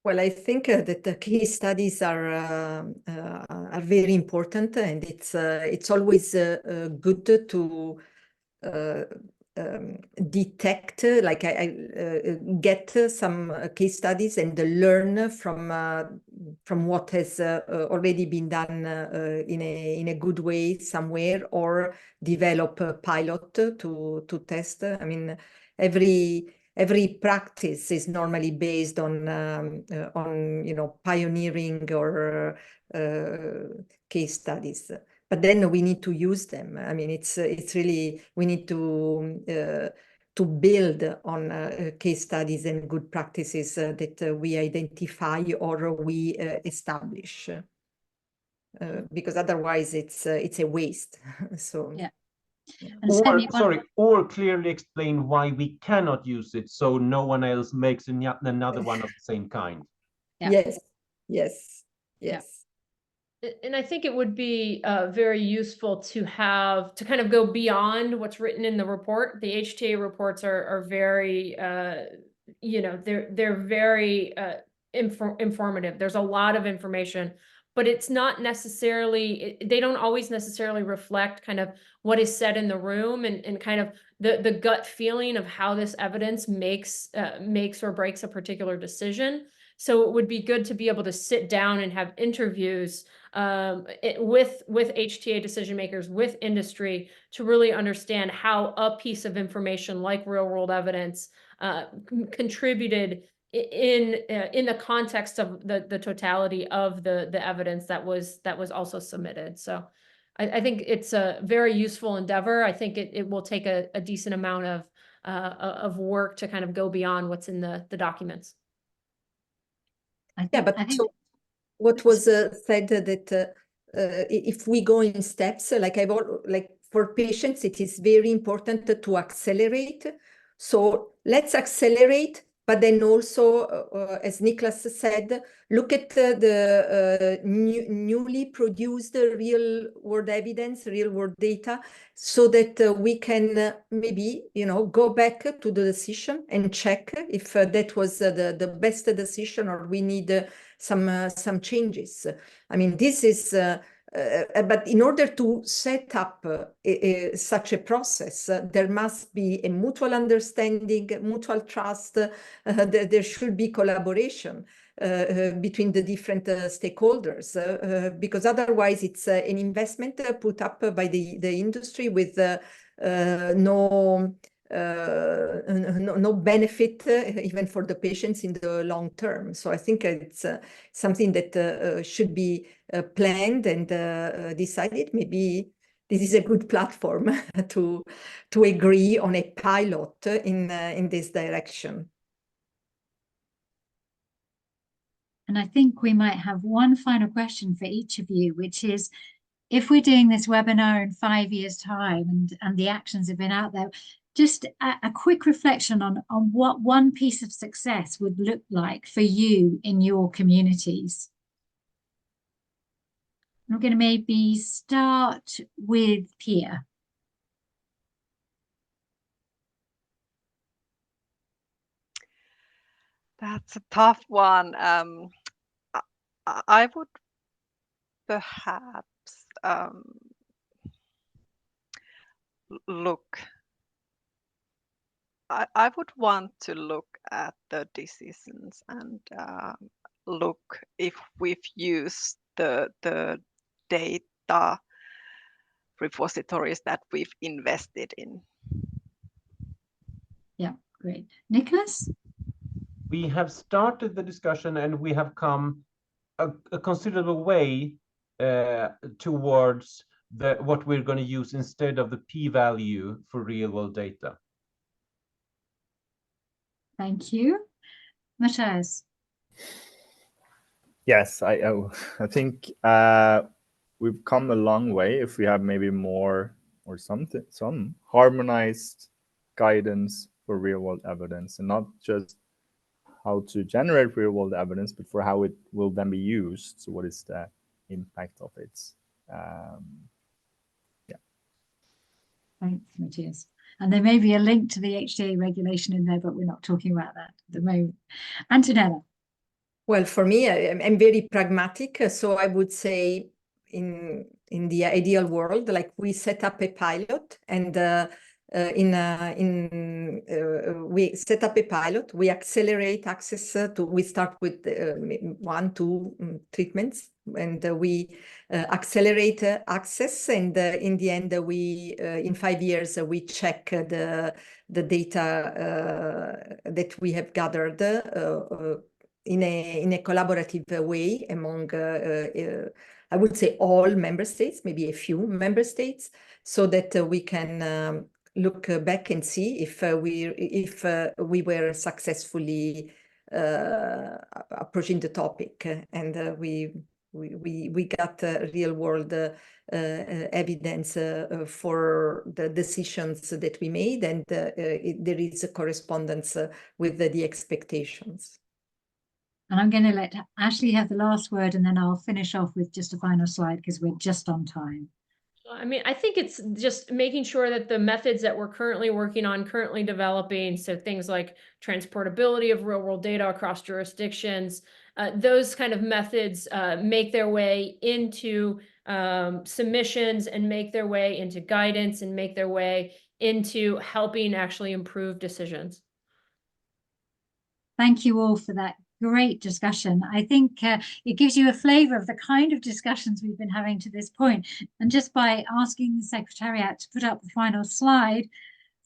[SPEAKER 6] Well, I think that the case studies are very important, and it's always good to detect, like I get some case studies and learn from what has already been done in a good way somewhere, or develop a pilot to test. I mean, every practice is normally based on pioneering or case studies. But then we need to use them. I mean, it's really, we need to build on case studies and good practices that we identify or we establish, because otherwise it's a waste. So
[SPEAKER 1] yeah.
[SPEAKER 5] Or clearly explain why we cannot use it, so no one else makes another one of the same kind.
[SPEAKER 1] Yeah.
[SPEAKER 6] Yes.
[SPEAKER 1] Yeah.
[SPEAKER 2] And I think it would be very useful to kind of go beyond what's written in the report. The HTA reports are very, they're very informative. There's a lot of information, but it's not necessarily, they don't always necessarily reflect kind of what is said in the room and kind of the gut feeling of how this evidence makes or breaks a particular decision. So it would be good to be able to sit down and have interviews with HTA decision makers, with industry, to really understand how a piece of information like real world evidence contributed in the context of the totality of the evidence that was also submitted. So I think it's a very useful endeavor. I think it will take a decent amount of work to kind of go beyond what's in the documents.
[SPEAKER 6] Yeah, but so what was said that if we go in steps, like for patients, it is very important to accelerate. So let's accelerate, but then also, as Niklas said, look at the newly produced real world evidence, real world data, so that we can maybe, go back to the decision and check if that was the best decision, or we need some changes. I mean, this is, but in order to set up such a process, there must be a mutual understanding, mutual trust. There should be collaboration between the different stakeholders, because otherwise it's an investment put up by the industry with no benefit even for the patients in the long term. So I think it's something that should be planned and decided. Maybe this is a good platform to agree on a pilot in this direction.
[SPEAKER 1] And I think we might have one final question for each of you, which is, if we're doing this webinar in 5 years' time and the actions have been out there, just a quick reflection on what one piece of success would look like for you in your communities. I'm going to maybe start with Pia.
[SPEAKER 3] That's a tough one. I would perhaps I would want to look at the decisions and look if we've used the data repositories that we've invested in.
[SPEAKER 1] Yeah, great. Niklas?
[SPEAKER 5] We have started the discussion and we have come a considerable way towards what we're going to use instead of the p-value for real world data.
[SPEAKER 1] Thank you. Matthias?
[SPEAKER 4] Yes, I think we've come a long way if we have maybe more or some harmonized guidance for real-world evidence, and not just how to generate real-world evidence, but for how it will then be used. So what is the impact of it? Yeah.
[SPEAKER 1] Thanks, Matthias. And there may be a link to the HTA regulation in there, but we're not talking about that at the moment. Antonella.
[SPEAKER 6] Well, for me, I'm very pragmatic. So I would say in the ideal world, like we set up a pilot, and we set up a pilot, we accelerate access we start with 1-2 treatments, and we accelerate access, and in the end we in 5 years we check the data that we have gathered in a collaborative way among I would say all member states, maybe a few member states, so that we can look back and see if we were successfully approaching the topic, and we got real world evidence for the decisions that we made, and there is a correspondence with the expectations.
[SPEAKER 1] And I'm going to let Ashley have the last word, and then I'll finish off with just a final slide because we're just on time.
[SPEAKER 2] I mean, I think it's just making sure that the methods that we're currently working on, currently developing, so things like transportability of real world data across jurisdictions, those kind of methods make their way into submissions, and make their way into guidance, and make their way into helping actually improve decisions.
[SPEAKER 1] Thank you all for that great discussion. I think it gives you a flavor of the kind of discussions we've been having to this point. And just by asking the Secretariat to put up the final slide,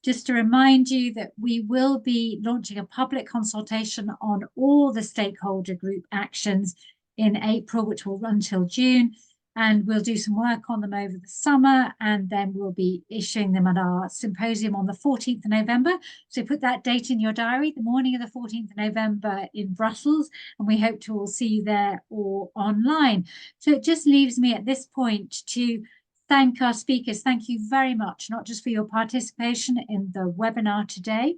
[SPEAKER 1] just to remind you that we will be launching a public consultation on all the stakeholder group actions in April, which will run till June. And we'll do some work on them over the summer, and then we'll be issuing them at our symposium on the 14th of November. So put that date in your diary, the morning of the 14th of November in Brussels, and we hope to all see you there or online. So it just leaves me at this point to thank our speakers. Thank you very much, not just for your participation in the webinar today.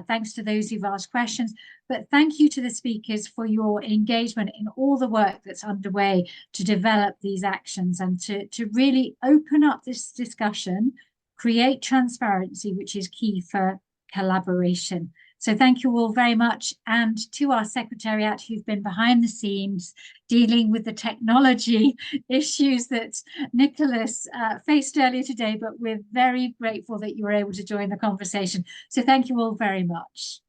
[SPEAKER 1] Thanks to those who've asked questions, but thank you to the speakers for your engagement in all the work that's underway to develop these actions, and to really open up this discussion, create transparency, which is key for collaboration. So thank you all very much. And to our Secretariat, who've been behind the scenes dealing with the technology issues that Nicholas faced earlier today, but we're very grateful that you were able to join the conversation. So thank you all very much.